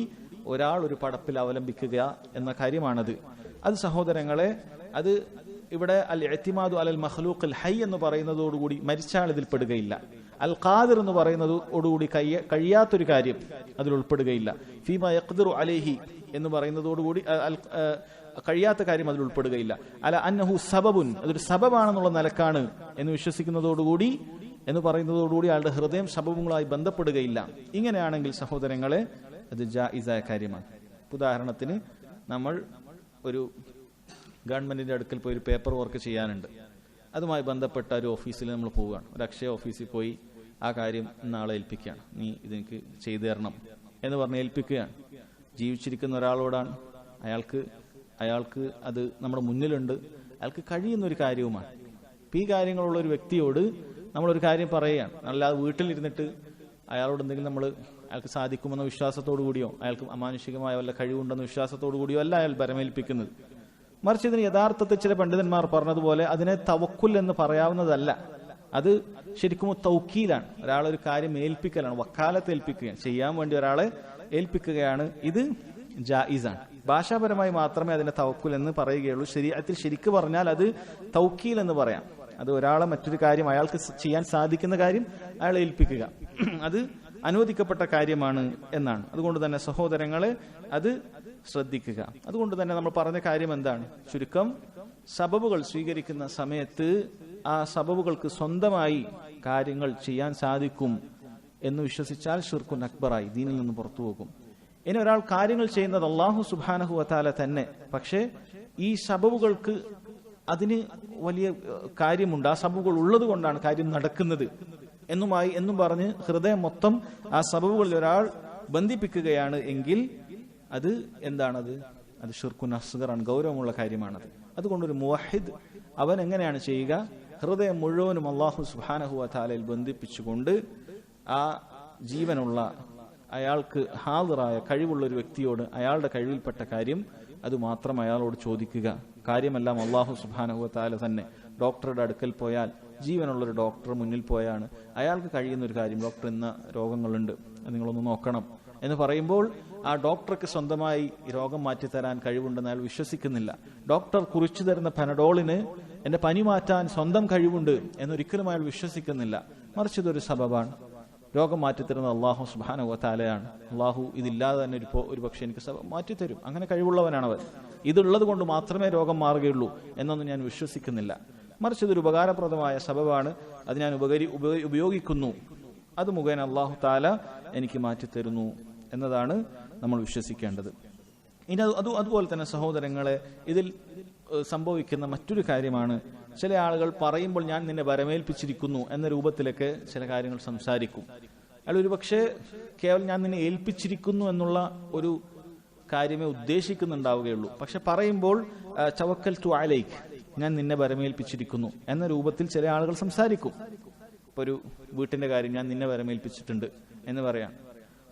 ഒരാൾ ഒരു പടപ്പിൽ അവലംബിക്കുക എന്ന കാര്യമാണത്. അത് സഹോദരങ്ങളെ, അത് ഇവിടെ അൽ ഇഅ്തിമാദു അലൽ മഖ്ലൂഖ് അൽ ഹയ്യ് എന്ന് പറയുന്നതോടുകൂടി മരിച്ചാൽ ഇതിൽ പെടുകയില്ല. അൽ ഖാദിർ എന്ന് പറയുന്നതോടുകൂടി കഴിയാത്തൊരു കാര്യം അതിൽ ഉൾപ്പെടുകയില്ല. ഫീമാ യഖ്ദിറു അലൈഹി എന്ന് പറയുന്നതോടുകൂടി കഴിയാത്ത കാര്യം അതിൽ ഉൾപ്പെടുകയില്ല. അല അന്നഹു സബബുൻ, അതൊരു സബബാണെന്നുള്ള നിലക്കാണ് എന്ന് വിശ്വസിക്കുന്നതോടുകൂടി എന്ന് പറയുന്നതോടുകൂടി അയാളുടെ ഹൃദയം സബബുകളായി ബന്ധപ്പെടുകയില്ല. ഇങ്ങനെയാണെങ്കിൽ സഹോദരങ്ങളെ അത് ജായിസായ കാര്യമാണ്. ഉദാഹരണത്തിന് നമ്മൾ ഒരു ഗവൺമെന്റിന്റെ അടുക്കൽ പോയി ഒരു പേപ്പർ വർക്ക് ചെയ്യാനുണ്ട്, അതുമായി ബന്ധപ്പെട്ട ഒരു ഓഫീസിൽ നമ്മൾ പോവുകയാണ്, ഒരു അക്ഷയ ഓഫീസിൽ പോയി ആ കാര്യം നാളെ ഏൽപ്പിക്കുകയാണ്, നീ ഇതെനിക്ക് ചെയ്തു തരണം എന്ന് പറഞ്ഞ് ഏൽപ്പിക്കുകയാണ്. ജീവിച്ചിരിക്കുന്ന ഒരാളോടാണ്, അയാൾക്ക് അയാൾക്ക് അത് നമ്മുടെ മുന്നിലുണ്ട്, അയാൾക്ക് കഴിയുന്നൊരു കാര്യവുമാണ്. ഈ കാര്യങ്ങളുള്ള ഒരു വ്യക്തിയോട് നമ്മളൊരു കാര്യം പറയുകയാണ്, അല്ലാതെ വീട്ടിലിരുന്നിട്ട് അയാളോട് എന്തെങ്കിലും നമ്മൾ അയാൾക്ക് സാധിക്കുമെന്ന വിശ്വാസത്തോടു കൂടിയോ അയാൾക്ക് അമാനുഷികമായ വല്ല കഴിവുണ്ടെന്ന വിശ്വാസത്തോടു കൂടിയോ അല്ല അയാൾ ബരമേൽപ്പിക്കുന്നത്. മറിച്ച് ഇതിന് യഥാർത്ഥത്തിൽ ചില പണ്ഡിതന്മാർ പറഞ്ഞതുപോലെ അതിനെ തവക്കുൽ എന്ന് പറയാവുന്നതല്ല. അത് ശരിക്കും തൗക്കീലാണ്, ഒരാളൊരു കാര്യം ഏൽപ്പിക്കലാണ്, വക്കാലത്ത് ഏൽപ്പിക്കുകയാണ്, ചെയ്യാൻ വേണ്ടി ഒരാളെ ഏൽപ്പിക്കുകയാണ്. ഇത് ജായിസാണ്. ഭാഷാപരമായി മാത്രമേ അതിനെ തവക്കുൽ എന്ന് പറയുകയുള്ളൂ. ശരീഅത്തിൽ ശരിക്ക് പറഞ്ഞാൽ അത് തൗക്കീൽ എന്ന് പറയാം. അത് ഒരാളെ മറ്റൊരു കാര്യം അയാൾക്ക് ചെയ്യാൻ സാധിക്കുന്ന കാര്യം അയാളെ ഏൽപ്പിക്കുക, അത് അനുവദിക്കപ്പെട്ട കാര്യമാണ് എന്നാണ്. അതുകൊണ്ട് തന്നെ സഹോദരങ്ങളെ അത് ശ്രദ്ധിക്കുക. അതുകൊണ്ട് തന്നെ നമ്മൾ പറഞ്ഞ കാര്യം എന്താണ്? ചുരുക്കം, സബബുകൾ സ്വീകരിക്കുന്ന സമയത്ത് ആ സബബുകൾക്ക് സ്വന്തമായി കാര്യങ്ങൾ ചെയ്യാൻ സാധിക്കും എന്ന് വിശ്വസിച്ചാൽ ശിർക്കുൻ അക്ബറായി, ദീനിൽ നിന്ന് പുറത്തു പോകും. ഇനി ഒരാൾ കാര്യങ്ങൾ ചെയ്യുന്നത് അല്ലാഹു സുബ്ഹാനഹു വതആല തന്നെ, പക്ഷേ ഈ സബബുകൾക്ക് അതിന് വലിയ കാര്യമുണ്ട്, ആ സബബുകൾ ഉള്ളത് കൊണ്ടാണ് കാര്യം നടക്കുന്നത് എന്നും പറഞ്ഞ് ഹൃദയം മൊത്തം ആ സബബുകളിൽ ഒരാൾ ബന്ധിപ്പിക്കുകയാണ് എങ്കിൽ അത് എന്താണത്? അത് ശിർക്കുൻ അസ്ഗറാണ്, ഗൗരവമുള്ള കാര്യമാണത്. അതുകൊണ്ടൊരു മുവഹിദ് അവൻ എങ്ങനെയാണ് ചെയ്യുക? ഹൃദയം മുഴുവനും അല്ലാഹു സുബ്ഹാനഹു വതആലയിൽ ബന്ധിപ്പിച്ചുകൊണ്ട് ആ ജീവനുള്ള അയാൾക്ക് ഹാദിറായ കഴിവുള്ള ഒരു വ്യക്തിയോട് അയാളുടെ കഴിവിൽപ്പെട്ട കാര്യം അത് മാത്രം അയാളോട് ചോദിക്കുക. കാര്യമെല്ലാം അല്ലാഹു സുബ്ഹാനഹു വതആല തന്നെ. ഡോക്ടറുടെ അടുക്കൽ പോയാൽ, ജീവനുള്ളൊരു ഡോക്ടർ മുന്നിൽ പോയാണ് അയാൾക്ക് കഴിയുന്ന ഒരു കാര്യം, ഡോക്ടർ ഇന്ന രോഗങ്ങളുണ്ട് നിങ്ങളൊന്ന് നോക്കണം എന്ന് പറയുമ്പോൾ ആ ഡോക്ടർക്ക് സ്വന്തമായി രോഗം മാറ്റിത്തരാൻ കഴിവുണ്ടെന്ന് അയാൾ വിശ്വസിക്കുന്നില്ല. ഡോക്ടർ കുറിച്ചു തരുന്ന പനഡോളിന് എന്റെ പനി മാറ്റാൻ സ്വന്തം കഴിവുണ്ട് എന്നൊരിക്കലും അയാൾ വിശ്വസിക്കുന്നില്ല. മറിച്ച് ഇതൊരു സബബാണ്. രോഗം മാറ്റിത്തരുന്നത് അല്ലാഹു സുബ്ഹാനഹു വതആലയാണ്. അല്ലാഹു ഇതില്ലാതെ തന്നെ ഒരു പക്ഷെ എനിക്ക് മാറ്റിത്തരും, അങ്ങനെ കഴിവുള്ളവനാണ് അവൻ. ഇതുള്ളത് കൊണ്ട് മാത്രമേ രോഗം മാറുകയുള്ളൂ എന്നൊന്നും ഞാൻ വിശ്വസിക്കുന്നില്ല. മറിച്ച് ഇതൊരു ഉപകാരപ്രദമായ സബബാണ്, അത് ഞാൻ ഉപയോഗിക്കുന്നു, അത് മുഖേന അല്ലാഹു തആല എനിക്ക് മാറ്റിത്തരുന്നു എന്നതാണ് നമ്മൾ വിശ്വസിക്കേണ്ടത്. ഇനി അതുപോലെ തന്നെ സഹോദരങ്ങളെ, ഇതിൽ സംഭവിക്കുന്ന മറ്റൊരു കാര്യമാണ്, ചില ആളുകൾ പറയുമ്പോൾ ഞാൻ നിന്നെ വരമേൽപ്പിച്ചിരിക്കുന്നു എന്ന രൂപത്തിലൊക്കെ ചില കാര്യങ്ങൾ സംസാരിക്കും. അയാൾ ഒരു പക്ഷേ കേവലം ഞാൻ നിന്നെ ഏൽപ്പിച്ചിരിക്കുന്നു എന്നുള്ള ഒരു കാര്യമേ ഉദ്ദേശിക്കുന്നുണ്ടാവുകയുള്ളൂ. പക്ഷെ പറയുമ്പോൾ തവക്കൽതു അലൈക്, ഞാൻ നിന്നെ വരമേൽപ്പിച്ചിരിക്കുന്നു എന്ന രൂപത്തിൽ ചില ആളുകൾ സംസാരിക്കും. ഇപ്പൊ ഒരു വീട്ടിന്റെ കാര്യം, ഞാൻ നിന്നെ വരമേൽപ്പിച്ചിട്ടുണ്ട് എന്ന് പറയാം.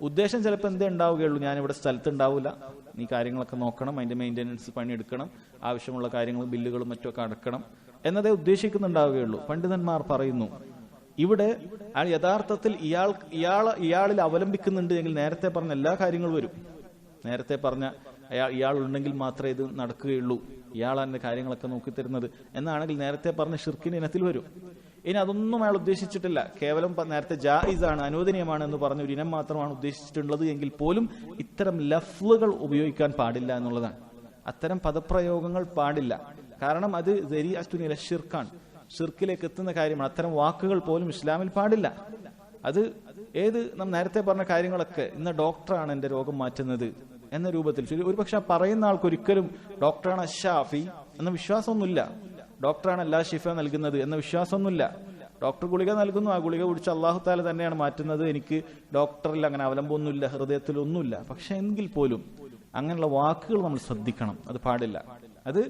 ഉദ്ദേശം ചിലപ്പോൾ എന്തേ ഉണ്ടാവുകയുള്ളൂ, ഞാനിവിടെ സ്ഥലത്തുണ്ടാവില്ല, നീ കാര്യങ്ങളൊക്കെ നോക്കണം, അതിന്റെ മെയിൻ്റെനൻസ് പണിയെടുക്കണം, ആവശ്യമുള്ള കാര്യങ്ങളും ബില്ലുകളും മറ്റുമൊക്കെ അടക്കണം എന്നതേ ഉദ്ദേശിക്കുന്നുണ്ടാവുകയുള്ളൂ. പണ്ഡിതന്മാർ പറയുന്നു, ഇവിടെ അയാൾ യഥാർത്ഥത്തിൽ ഇയാളിൽ അവലംബിക്കുന്നുണ്ട് എങ്കിൽ നേരത്തെ പറഞ്ഞ എല്ലാ കാര്യങ്ങളും വരും. നേരത്തെ പറഞ്ഞ ഇയാൾ ഉണ്ടെങ്കിൽ മാത്രമേ ഇത് നടക്കുകയുള്ളൂ, ഇയാളാണ് എന്റെ കാര്യങ്ങളൊക്കെ നോക്കിത്തരുന്നത് എന്നാണെങ്കിൽ നേരത്തെ പറഞ്ഞ ഷിർക്കിന്റെ ഇനത്തിൽ വരും. ഇനി അതൊന്നും അയാൾ ഉദ്ദേശിച്ചിട്ടില്ല, കേവലം നേരത്തെ ജായിസാണ്, അനുവദനീയമാണ് എന്ന് പറഞ്ഞ ഒരു ഇനം മാത്രമാണ് ഉദ്ദേശിച്ചിട്ടുള്ളത് എങ്കിൽ പോലും ഇത്തരം ലഫ്ലുകൾ ഉപയോഗിക്കാൻ പാടില്ല എന്നുള്ളതാണ്. അത്തരം പദപ്രയോഗങ്ങൾ പാടില്ല. കാരണം അത് ദരീഅത്തുൻ ഇല ഷിർക്കാണ്, ഷിർക്കിലേക്ക് എത്തുന്ന കാര്യമാണ്. അത്തരം വാക്കുകൾ പോലും ഇസ്ലാമിൽ പാടില്ല. അത് നാം നേരത്തെ പറഞ്ഞ കാര്യങ്ങളൊക്കെ, ഇന്ന ഡോക്ടറാണ് എന്റെ രോഗം മാറ്റുന്നത് എന്ന രൂപത്തിൽ, ഒരുപക്ഷെ പറയുന്ന ആൾക്ക് ഒരിക്കലും ഡോക്ടറാണ് അഷ്ഷാഫി എന്ന വിശ്വാസമൊന്നുമില്ല, ഡോക്ടറാണ് എല്ലാ ഷിഫ നൽകുന്നത് എന്ന വിശ്വാസമൊന്നുമില്ല. ഡോക്ടർ ഗുളിക നൽകുന്നു, ആ ഗുളിക കുടിച്ച് അല്ലാഹു തആല തന്നെയാണ് മാറ്റുന്നത്, എനിക്ക് ഡോക്ടറിൽ അങ്ങനെ അവലംബമൊന്നുമില്ല, ഹൃദയത്തിലൊന്നുമില്ല. പക്ഷെ എങ്കിൽ പോലും അങ്ങനെയുള്ള വാക്കുകൾ നമ്മൾ ശ്രദ്ധിക്കണം, അത് പാടില്ല. അത്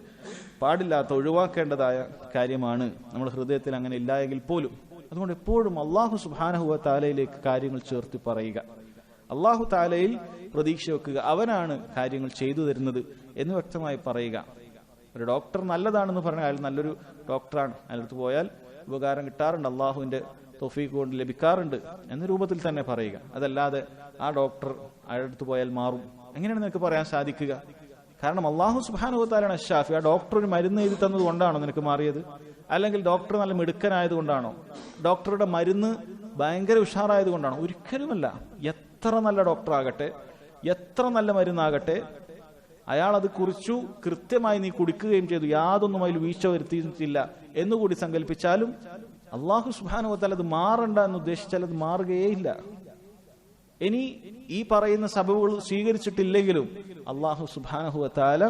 പാടില്ലാത്ത, ഒഴിവാക്കേണ്ടതായ കാര്യമാണ്. നമ്മൾ ഹൃദയത്തിൽ അങ്ങനെ ഇല്ല എങ്കിൽ പോലും. അതുകൊണ്ട് എപ്പോഴും അല്ലാഹു സുബ്ഹാനഹു വതആലയിലേക്ക് കാര്യങ്ങൾ ചേർത്ത് പറയുക, അല്ലാഹു തആലയിൽ പ്രതീക്ഷ വെക്കുക, അവനാണ് കാര്യങ്ങൾ ചെയ്തു തരുന്നത് എന്ന് വ്യക്തമായി പറയുക. ഒരു ഡോക്ടർ നല്ലതാണെന്ന് പറഞ്ഞാൽ അയാൾ നല്ലൊരു ഡോക്ടറാണ്, അയാളടുത്ത് പോയാൽ ഉപകാരം കിട്ടാറുണ്ട്, അള്ളാഹുവിന്റെ തൗഫീഖ് കൊണ്ട് ലഭിക്കാറുണ്ട് എന്ന രൂപത്തിൽ തന്നെ പറയുക. അതല്ലാതെ ആ ഡോക്ടർ അയാളടുത്ത് പോയാൽ മാറും, എങ്ങനെയാണ് നിനക്ക് പറയാൻ സാധിക്കുക? കാരണം അല്ലാഹു സുബ്ഹാനഹു വതആലയാണ് അഷ്ഷാഫി. ആ ഡോക്ടർ ഒരു മരുന്ന് എഴുതി തന്നത് കൊണ്ടാണോ നിനക്ക് മാറിയത്? അല്ലെങ്കിൽ ഡോക്ടർ നല്ല മിടുക്കനായത് കൊണ്ടാണോ? ഡോക്ടറുടെ മരുന്ന് ഭയങ്കര ഉഷാറായത് കൊണ്ടാണോ? ഒരിക്കലുമല്ല. എത്ര നല്ല ഡോക്ടർ ആകട്ടെ, എത്ര നല്ല മരുന്നാകട്ടെ, അയാൾ അത് കുറിച്ചു, കൃത്യമായി നീ കുടിക്കുകയും ചെയ്തു, യാതൊന്നും അതിൽ വീഴ്ച വരുത്തിയിട്ടില്ല എന്നുകൂടി സങ്കല്പിച്ചാലും അല്ലാഹു സുബ്ഹാനഹു വതആല അത് മാറണ്ട എന്ന് ഉദ്ദേശിച്ചാൽ അത് മാറുകയേയില്ല. ഇനി ഈ പറയുന്ന സബബുകൾ സ്വീകരിച്ചിട്ടില്ലെങ്കിലും അല്ലാഹു സുബ്ഹാനഹു വതആല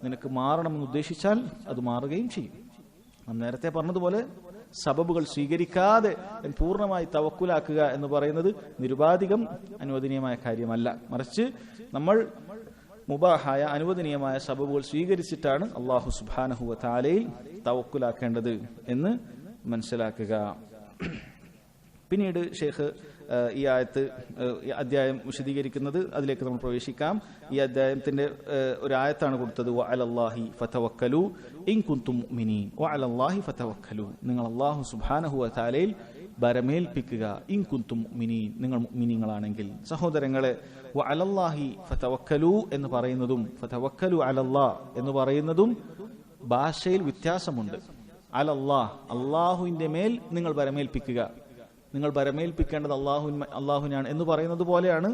നിനക്ക് മാറണമെന്ന് ഉദ്ദേശിച്ചാൽ അത് മാറുകയും ചെയ്യും. നാം നേരത്തെ പറഞ്ഞതുപോലെ സബബുകൾ സ്വീകരിക്കാതെ പൂർണ്ണമായി തവക്കുലാക്കുക എന്ന് പറയുന്നത് നിരുപാധികം അനുവദനീയമായ കാര്യമല്ല. മറിച്ച് നമ്മൾ മുബാഹായ അനുവദനീയമായ സബബുകൾ സ്വീകരിച്ചിട്ടാണ് അല്ലാഹു സുബ്ഹാനഹു വ തആലയിൽ തവക്കുലാക്കേണ്ടത് എന്ന് മനസ്സിലാക്കുക. പിന്നീട് ഷെയ്ഖ് ഈ അധ്യായം വിശദീകരിക്കുന്നത്, അതിലേക്ക് നമ്മൾ പ്രവേശിക്കാം. ഈ അധ്യായത്തിന്റെ ഒരു ആയത്താണ് കൊടുത്തത്, വഅലല്ലാഹി ഫതവക്കലു ഇൻ കുൻതും മുഅ്മിനീൻ. വഅലല്ലാഹി ഫതവക്കലു, നിങ്ങൾ അല്ലാഹു സുബ്ഹാനഹു വ തആലയിൽ ബരമേൽപ്പിക്കുക. ഇൻ കുൻതും മുഅ്മിനീൻ, നിങ്ങൾ മുഅ്മിനീങ്ങളാണെങ്കിൽ. സഹോദരങ്ങളെ, വഅലല്ലാഹി ഫതവക്കലു എന്ന് പറയുന്നതും ഫതവക്കലു അലല്ലാഹ് എന്ന് പറയുന്നതും ഭാഷയിൽ വ്യത്യാസമുണ്ട്. അലല്ലാഹ്, അല്ലാഹുവിന്റെ മേൽ നിങ്ങൾ ബരമേൽപ്പിക്കുക, നിങ്ങൾ ബരമേൽപ്പിക്കേണ്ടത് അള്ളാഹുവിനാണ് എന്ന് പറയുന്നത് പോലെയാണ്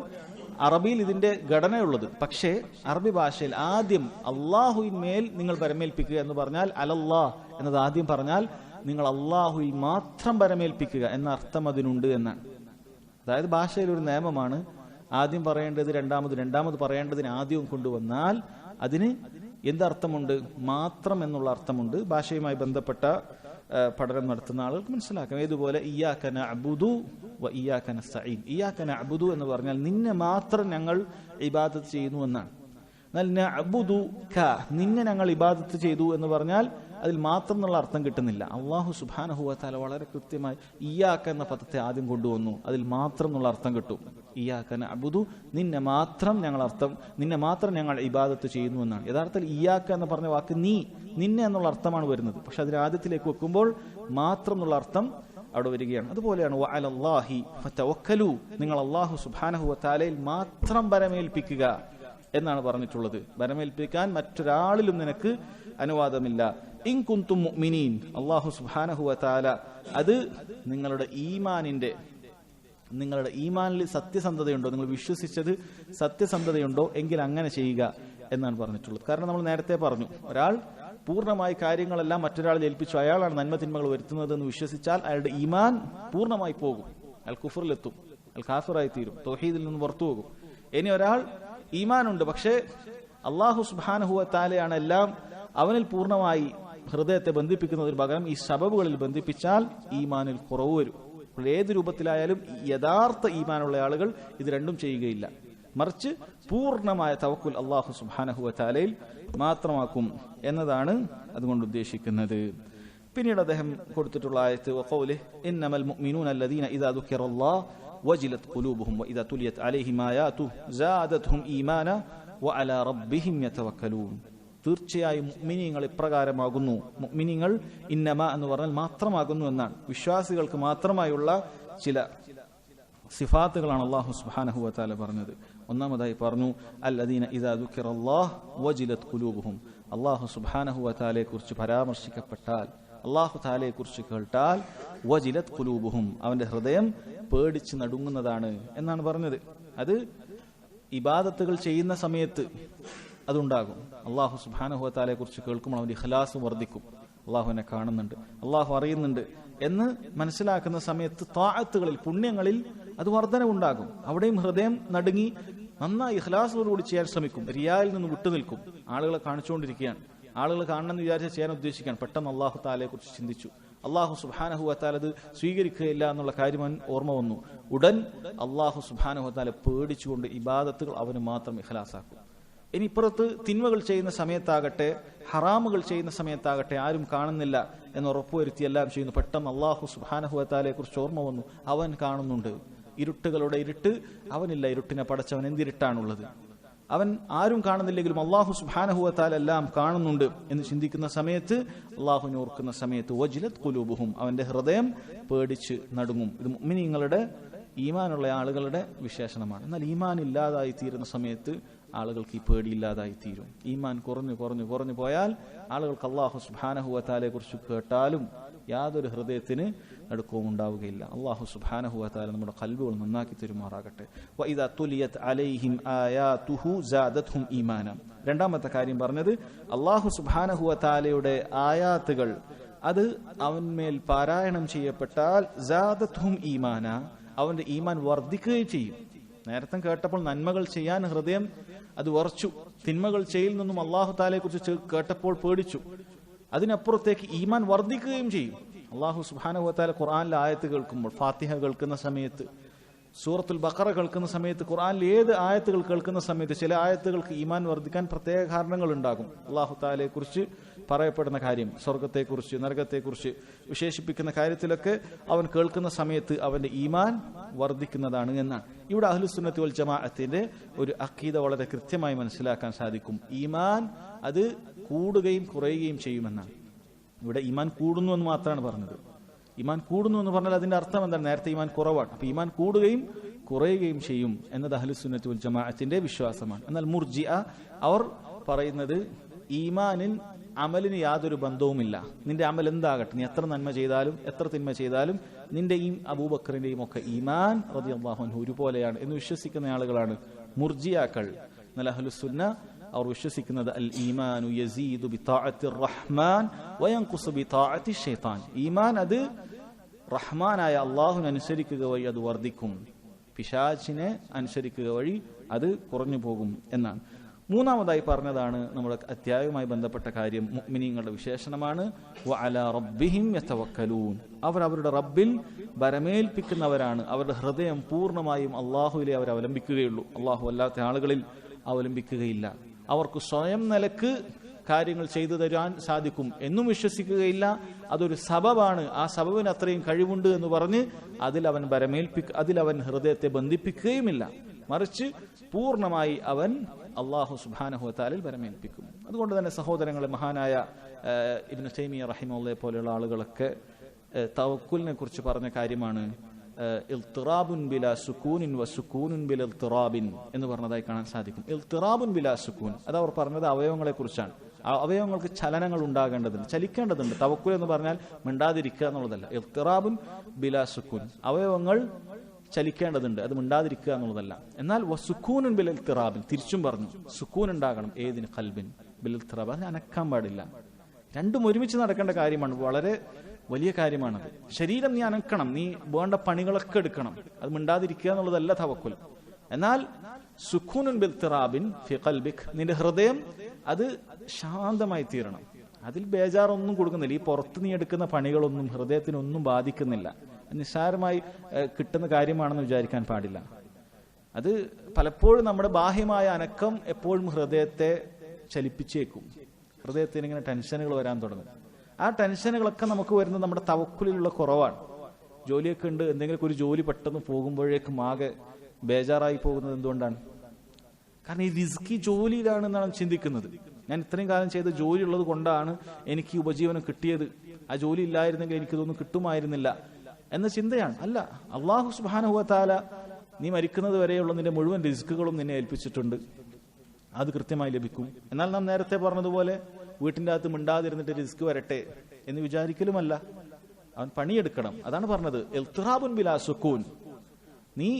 അറബിയിൽ ഇതിന്റെ ഘടനയുള്ളത്. പക്ഷേ അറബി ഭാഷയിൽ ആദ്യം അള്ളാഹുവിന്മേൽ നിങ്ങൾ ബരമേൽപ്പിക്കുക എന്ന് പറഞ്ഞാൽ, അലല്ലാഹ് എന്നത് ആദ്യം പറഞ്ഞാൽ നിങ്ങൾ അള്ളാഹുവിൽ മാത്രം ബരമേൽപ്പിക്കുക എന്ന അർത്ഥം അതിനുണ്ട് എന്നാണ്. അതായത് ഭാഷയിൽ ഒരു നിയമമാണ്, ആദ്യം പറയേണ്ടത് രണ്ടാമത് പറയേണ്ടതിന് ആദ്യവും കൊണ്ടുവന്നാൽ അതിന് എന്തർത്ഥമുണ്ട്? മാത്രം എന്നുള്ള അർത്ഥമുണ്ട്. ഭാഷയുമായി ബന്ധപ്പെട്ട പഠനം നടത്തുന്ന ആളുകൾക്ക് മനസ്സിലാക്കാം. ഏതുപോലെ ഇയ്യാക നഅ്ബുദു വ ഇയ്യാക നസ്തഈൻ. ഇയ്യാക നഅ്ബുദു എന്ന് പറഞ്ഞാൽ നിന്നെ മാത്രം ഞങ്ങൾ ഇബാദത്ത് ചെയ്യുന്നു എന്നാണ്. എന്നാൽ നഅ്ബുദുക, നിന്നെ ഞങ്ങൾ ഇബാദത്ത് ചെയ്തു എന്ന് പറഞ്ഞാൽ അതിൽ മാത്രം എന്നുള്ള അർത്ഥം കിട്ടുന്നില്ല. അല്ലാഹു സുബ്ഹാനഹു വ തആല വളരെ കൃത്യമായി ഇയ്യാക എന്ന പദത്തെ ആദ്യം കൊണ്ടുവന്നു, അതിൽ മാത്രം എന്നുള്ള അർത്ഥം കിട്ടും. ഇയ്യാക നഅ്ബുദു, നിന്നെ മാത്രം ഞങ്ങൾ ഇബാദത്ത് ചെയ്യുന്നു എന്നാണ്. യഥാർത്ഥത്തിൽ ഇയ്യാക എന്ന് പറഞ്ഞ വാക്ക് നിന്നെ എന്നുള്ള അർത്ഥമാണ് വരുന്നത്. പക്ഷെ അതിന് ആദ്യത്തിലേക്ക് വെക്കുമ്പോൾ മാത്രം എന്നുള്ള അർത്ഥം അവിടെ വരികയാണ്. അതുപോലെയാണ് വഅലല്ലാഹി ഫതവക്കലു, നിങ്ങൾ അല്ലാഹു സുബ്ഹാനഹു വ തആലയിൽ മാത്രം ബരമേൽപ്പിക്കുക എന്നാണ് പറഞ്ഞിട്ടുള്ളത്. ബരമേൽപ്പിക്കാൻ മറ്റൊരാളിലും നിനക്ക് അനുവാദമില്ല. ഇൻ കുൻതും മുഅ്മിനീൻ, അല്ലാഹു സുബ്ഹാനഹു വ തആല അത് നിങ്ങളുടെ ഈമാനിൽ സത്യസന്ധതയുണ്ടോ, നിങ്ങൾ വിശ്വസിച്ചത് സത്യസന്ധതയുണ്ടോ എങ്കിൽ അങ്ങനെ ചെയ്യുക എന്നാണ് പറഞ്ഞിട്ടുള്ളത്. കാരണം നമ്മൾ നേരത്തെ പറഞ്ഞു, ഒരാൾ പൂർണ്ണമായി കാര്യങ്ങളെല്ലാം മറ്റൊരാളിൽ ഏൽപ്പിച്ചു, അയാളാണ് നന്മ തിന്മകൾ വരുത്തുന്നത് എന്ന് വിശ്വസിച്ചാൽ അയാളുടെ ഈമാൻ പൂർണ്ണമായി പോകും, അയാൾ കുഫറിലെത്തും, അയാൾ കാഫിറായി തീരും, തൗഹീദിൽ നിന്ന് പുറത്തു പോകും. ഇനി ഒരാൾ ഈമാനുണ്ട്, പക്ഷേ അല്ലാഹു സുബ്ഹാനഹു വ തആലയാണ് എല്ലാം, അവനിൽ പൂർണ്ണമായി ഹൃദയത്തെ ബന്ധിപ്പിക്കുന്നതിന് പകരം ഈ സബബുകളിൽ ബന്ധിപ്പിച്ചാൽ ഈമാനിൽ കുറവ് വരും. ഏത് രൂപത്തിലായാലും യഥാർത്ഥ ഈമാനുള്ള ആളുകൾ ഇത് രണ്ടും ചെയ്യുകയില്ല, മറിച്ച് പൂർണ്ണമായ തവക്കുൽ അല്ലാഹു സുബ്ഹാനഹു വ തആലയിൽ മാത്രമാക്കും എന്നതാണ് അതുകൊണ്ട് ഉദ്ദേശിക്കുന്നത്. പിന്നീട് അദ്ദേഹം കൊടുത്തിട്ടുള്ള ആയത്ത് വഖൗലിഹി ഇന്നമൽ മുഅ്മിനൂന അല്ലദീന ഇദാ ദുകിറല്ലാഹു വജിലത് ഖുലൂബുഹും വഇദാ തുലിയത് അലൈഹിം ആയാതുഹു സാദത്ഹും ഈമാന വഅലാ റബ്ബിഹിം യതവക്കലൂൻ. തീർച്ചയായും മുഅ്മിനീങ്ങൾ ഇപ്രകാരമാകുന്നു. മുഅ്മിനീങ്ങൾ ഇന്നമ എന്ന് പറഞ്ഞാൽ മാത്രമാകുന്നു എന്നാണ്. വിശ്വാസികൾക്ക് മാത്രമായുള്ള ചില സിഫാത്തുകളാണ് അല്ലാഹു സുബ്ഹാനഹു വ തആല പറഞ്ഞത്. ഒന്നാമതായി പറഞ്ഞു അല്ലദീന ഇദാ ദുകിറല്ലാഹു വജിലത് ഖുലൂബുഹും. അല്ലാഹു സുബ്ഹാനഹു വ തആലയെ കുറിച്ച് പരാമർശിക്കപ്പെട്ടാൽ, അല്ലാഹു തആലയെ കുറിച്ച് കേട്ടാൽ വജിലത് ഖുലൂബുഹും, അവന്റെ ഹൃദയം പേടിച്ച് നടുങ്ങുന്നതാണ് എന്നാണ് പറഞ്ഞത്. അത് ഇബാദത്തുകൾ ചെയ്യുന്ന സമയത്ത് അതുണ്ടാകും. അല്ലാഹു സുബ്ഹാനഹു വ തആലയെ കുറിച്ച് കേൾക്കുമ്പോൾ അവന്റെ ഇഖ്ലാസ് വർദ്ധിക്കും. അല്ലാഹുവിനെ കാണുന്നുണ്ട്, അല്ലാഹു അറിയുന്നുണ്ട് എന്ന് മനസ്സിലാക്കുന്ന സമയത്ത് ത്വാഅത്തുകളിൽ, പുണ്യങ്ങളിൽ അത് വർധനവുണ്ടാകും. അവിടെയും ഹൃദയം നടുങ്ങി നന്നായി ഇഖ്ലാസോടുകൂടി ചെയ്യാൻ ശ്രമിക്കും. റിയായിൽ നിന്ന് വിട്ടുനിൽക്കും. ആളുകളെ കാണിച്ചുകൊണ്ടിരിക്കുകയാണ്, ആളുകൾ കാണണമെന്ന് വിചാരിച്ച് ചെയ്യാൻ ഉദ്ദേശിക്കാൻ പെട്ടെന്ന് അല്ലാഹു തആലയെ കുറിച്ച് ചിന്തിച്ചു, അല്ലാഹു സുബ്ഹാനഹു വ തആല അത് സ്വീകരിക്കുകയില്ല എന്നുള്ള കാര്യം ഓർമ്മ വന്നു. ഉടൻ അല്ലാഹു സുബ്ഹാനഹു വ തആല പേടിച്ചുകൊണ്ട് ഇബാദത്തുകൾ അവന് മാത്രം ഇഖ്ലാസാക്കും. ഇനി ഇപ്പുറത്ത് തിന്മകൾ ചെയ്യുന്ന സമയത്താകട്ടെ, ഹറാമുകൾ ചെയ്യുന്ന സമയത്താകട്ടെ ആരും കാണുന്നില്ല എന്ന് ഉറപ്പുവരുത്തി എല്ലാം ചെയ്യുന്നു. പെട്ടെന്ന് അല്ലാഹു സുബ്ഹാനഹു വ തആലയെ കുറിച്ച് ഓർമ്മ വന്നു, അവൻ കാണുന്നുണ്ട്. ഇരുട്ടുകളുടെ ഇരുട്ട് അവനില്ല, ഇരുട്ടിനെ പടച്ചവൻ എന്തിരുട്ടാണുള്ളത്, അവൻ ആരും കാണുന്നില്ലെങ്കിലും അല്ലാഹു സുബ്ഹാനഹു വ തആല എല്ലാം കാണുന്നുണ്ട് എന്ന് ചിന്തിക്കുന്ന സമയത്ത്, അല്ലാഹുവിനെ ഓർക്കുന്ന സമയത്ത് വജിലത് ഖുലൂബുഹും, അവന്റെ ഹൃദയം പേടിച്ച് നടുങ്ങും. ഇത് മുഅ്മിനീങ്ങളുടെ, ഈമാനുള്ള ആളുകളുടെ വിശേഷണമാണ്. എന്നാൽ ഈമാൻ ഇല്ലാതായി തീരുന്ന സമയത്ത് ആളുകൾക്ക് ഈ പേടിയില്ലാതായി തീരും. ഈമാൻ കുറഞ്ഞു പോയാൽ ആളുകൾക്ക് അല്ലാഹു സുബ്ഹാനഹു വ തആലയെ കുറിച്ച് കേട്ടാലും യാതൊരു ഹൃദയത്തിന് നടുക്കവും ഉണ്ടാവുകയില്ല. അല്ലാഹു സുബ്ഹാനഹു വ തആല നമ്മുടെ ഖൽബുകൾ നന്നാക്കി തരുമാറാകട്ടെ. വഇദാ തുലിയത് അലൈഹിം ആയാതുഹു സാദത്ഹും ഈമാന. രണ്ടാമത്തെ കാര്യം പറഞ്ഞത് അല്ലാഹു സുബ്ഹാനഹു വ തആലയുടെ ആയാത്തുകൾ അത് അവന്മേൽ പാരായണം ചെയ്യപ്പെട്ടാൽ സാദത്ഹും ഈമാന, അവന്റെ ഈമാൻ വർദ്ധിക്കുകയും ചെയ്യും. നേരത്തെ കേട്ടപ്പോൾ നന്മകൾ ചെയ്യാൻ ഹൃദയം അത് ഉറച്ചു, തിന്മകൾ ചെയ്യിൽ നിന്നും അല്ലാഹു തആലയെ കുറിച്ച് കേട്ടപ്പോൾ പേടിച്ചു. അതിനപ്പുറത്തേക്ക് ഈമാൻ വർദ്ധിക്കുകയും ചെയ്യും. അല്ലാഹു സുബ്ഹാനഹു വ തആല ഖുർആനിലെ ആയത്ത് കേൾക്കുമ്പോൾ, ഫാത്തിഹ കേൾക്കുന്ന സമയത്ത് സൂറത്തുൽ ബഖറ കേൾക്കുന്ന സമയത്ത്, ഖുർആനിൽ ഏത് ആയത്തുകൾ കേൾക്കുന്ന സമയത്ത് ചില ആയത്തുകൾക്ക് ഈമാൻ വർദ്ധിക്കാൻ പ്രത്യേക കാരണങ്ങൾ ഉണ്ടാകും. അല്ലാഹു തആലയെ കുറിച്ച് പറയപ്പെടുന്ന കാര്യം, സ്വർഗത്തെക്കുറിച്ച് നരകത്തെക്കുറിച്ച് വിശേഷിപ്പിക്കുന്ന കാര്യത്തിലൊക്കെ അവൻ കേൾക്കുന്ന സമയത്ത് അവന്റെ ഈമാൻ വർദ്ധിക്കുന്നതാണ് എന്നാണ്. ഇവിടെ അഹ്ലുസുന്നത്തി വൽ ജമാഅത്തിന്റെ ഒരു അഖീദ വളരെ കൃത്യമായി മനസ്സിലാക്കാൻ സാധിക്കും. ഈമാൻ അത് കൂടുകയും കുറയുകയും ചെയ്യുമെന്നാണ്. ഇവിടെ ഈമാൻ കൂടുന്നു എന്ന് മാത്രമാണ് പറഞ്ഞത്. ഈമാൻ കൂടുന്നു എന്ന് പറഞ്ഞാൽ അതിന്റെ അർത്ഥം എന്താണ്? നേരത്തെ ഈമാൻ കുറവാണ്. അപ്പൊ ഈമാൻ കൂടുകയും കുറയുകയും ചെയ്യും എന്നത് അഹ്ലുസുന്നത്തി വൽ ജമാഅത്തിന്റെ വിശ്വാസമാണ്. എന്നാൽ മുർജിഅ അവർ പറയുന്നത് ഈമാനിൻ അമലിന് യാതൊരു ബന്ധവുമില്ല. നിന്റെ അമൽ എന്താകട്ടെ, നീ എത്ര നന്മ ചെയ്താലും എത്ര തിന്മ ചെയ്താലും നിന്റെയും അബൂബക്കറിന്റെയും ഒക്കെ ഈമാൻ റളിയല്ലാഹു അൻഹു ഒരുപോലെയാണ് എന്ന് വിശ്വസിക്കുന്ന ആളുകളാണ് മുർജിയാക്കൾ. എന്നാൽ അഹ്ലുസുന്ന അവർ വിശ്വസിക്കുന്നത് അൽ ഈമാനു യസീദു ബിതാഅത്തിർ റഹ്മാൻ വയൻഖുസു ബിതാഅത്തി ശൈത്താൻ. ഈമാൻ അത് റഹ്മാനായ അല്ലാഹുവിനെ അനുസരിക്കുക വഴി അത് വർദ്ധിക്കും, പിശാചിനെ അനുസരിക്കുക വഴി അത് കുറഞ്ഞു പോകും എന്നാണ്. മൂന്നാമതായി പറഞ്ഞതാണ് നമ്മുടെ അധ്യായവുമായി ബന്ധപ്പെട്ട കാര്യം, മുഅ്മിനീങ്ങളുടെ വിശേഷണമാണ്. വഅലാ റബ്ബിഹിം യതവക്കലൂൻ. അവർ അവരുടെ റബ്ബിൽ ബരമേൽപ്പിക്കുന്നവരാണ്. അവരുടെ ഹൃദയം പൂർണ്ണമായും അല്ലാഹുവിലെ അവർ അവലംബിക്കുകയുള്ളൂ. അല്ലാഹു അല്ലാത്ത ആളുകളിൽ അവലംബിക്കുകയില്ല. അവർക്ക് സ്വയം നിലക്ക് കാര്യങ്ങൾ ചെയ്തു തരാൻ സാധിക്കും എന്നും വിശ്വസിക്കുകയില്ല. അതൊരു സബബാണ്, ആ സബബിന് അത്രയും കഴിവുണ്ട് എന്ന് പറഞ്ഞ് അതിലവൻ ഹൃദയത്തെ ബന്ധിപ്പിക്കുകയുമില്ല. മറിച്ച് പൂർണ്ണമായി അവൻ അല്ലാഹു സുബ്ഹാനഹു വ തആലയിൽ ബരമേൽപ്പിക്കും. അതുകൊണ്ട് തന്നെ സഹോദരങ്ങളെ, മഹാനായ ഇബ്നു തൈമിയ്യ റഹിമഹുള്ളയെ പോലെയുള്ള ആളുകളൊക്കെ തവക്കുലിനെ കുറിച്ച് പറഞ്ഞ കാര്യമാണ് ഇൽത്തിറാബുൻ ബിലാ സുകൂനിൻ വസുകൂനുൻ ബിൽ ഇൽത്തിറാബിൻ എന്ന് പറഞ്ഞതായി കാണാൻ സാധിക്കും. ഇൽത്തിറാബുൻ ബിലാ സുകൂൻ, അത് അവർ പറഞ്ഞത് അവയവങ്ങളെ കുറിച്ചാണ്. അവയവങ്ങൾക്ക് ചലനങ്ങൾ ഉണ്ടാകേണ്ടതുണ്ട്, ചലിക്കേണ്ടതുണ്ട്. തവക്കുൽ എന്ന് പറഞ്ഞാൽ മിണ്ടാതിരിക്കുക എന്നുള്ളതല്ല. ഇൽത്തിറാബുൻ ബിലാ സുകൂൻ, അവയവങ്ങൾ ചലിക്കേണ്ടതുണ്ട്, അത് മിണ്ടാതിരിക്കുക എന്നുള്ളതല്ല. എന്നാൽ വസുകൂനുൻ ബിൽ ഇൽത്തിറാബിൻ, തിരിച്ചും പറഞ്ഞു സുക്കൂൻ ഉണ്ടാകണം. ഏതിന്? ഖൽബിൻ ബിൽ ഇൽത്തിറാബ്, അതിന് അനക്കാൻ പാടില്ല. രണ്ടും ഒരുമിച്ച് നടക്കേണ്ട കാര്യമാണ്, വളരെ വലിയ കാര്യമാണത്. ശരീരം നീ അനക്കണം, നീ വേണ്ട പണികളൊക്കെ എടുക്കണം, അത് മിണ്ടാതിരിക്കുക എന്നുള്ളതല്ല തവക്കുൽ. എന്നാൽ സുക്കൂനുൻ ബിൽ ഇൽത്തിറാബിൻ ഫി ഖൽബിക്, നിന്റെ ഹൃദയം അത് ശാന്തമായി തീരണം, അതിൽ ബേജാറൊന്നും കൊടുക്കുന്നില്ല. ഈ പുറത്ത് നീ എടുക്കുന്ന പണികളൊന്നും ഹൃദയത്തിനൊന്നും ബാധിക്കുന്നില്ല. നിസ്സാരമായി കിട്ടുന്ന കാര്യമാണെന്ന് വിചാരിക്കാൻ പാടില്ല. അത് പലപ്പോഴും നമ്മുടെ ബാഹ്യമായ അനക്കം എപ്പോഴും ഹൃദയത്തെ ചലിപ്പിച്ചേക്കും. ഹൃദയത്തിന് ഇങ്ങനെ ടെൻഷനുകൾ വരാൻ തുടങ്ങും. ആ ടെൻഷനുകളൊക്കെ നമുക്ക് വരുന്നത് നമ്മുടെ തവക്കുലിലുള്ള കുറവാണ്. ജോലിയൊക്കെ ഉണ്ട്, എന്തെങ്കിലും ഒരു ജോലി പെട്ടെന്ന് പോകുമ്പോഴേക്കും ആകെ ബേജാറായി പോകുന്നത് എന്തുകൊണ്ടാണ്? കാരണം ഈ റിസ്കി ജോലിയിലാണെന്നാണ് ചിന്തിക്കുന്നത്. ഞാൻ ഇത്രയും കാലം ചെയ്ത ജോലി ഉള്ളത് കൊണ്ടാണ് എനിക്ക് ഉപജീവനം കിട്ടിയത്, ആ ജോലി ഇല്ലായിരുന്നെങ്കിൽ എനിക്കിതൊന്നും കിട്ടുമായിരുന്നില്ല എന്ന ചിന്തയാണ്. അല്ല, അല്ലാഹു സുബ്ഹാനഹു വ തആല നീ മരിക്കുന്നത് വരെയുള്ള നിന്റെ മുഴുവൻ റിസ്കുകളും നിന്നെ ഏൽപ്പിച്ചിട്ടുണ്ട്, അത് കൃത്യമായി ലഭിക്കും. എന്നാൽ നാം നേരത്തെ പറഞ്ഞതുപോലെ വീട്ടിൻ്റെ അകത്ത് മിണ്ടാതിരുന്നിട്ട് റിസ്ക് വരട്ടെ എന്ന് വിചാരിക്കലുമല്ല. അവൻ പണിയെടുക്കണം. അതാണ് പറഞ്ഞത് ഇൽത്തിറാബുൻ ബിലാ സുക്കൂൻ, നീ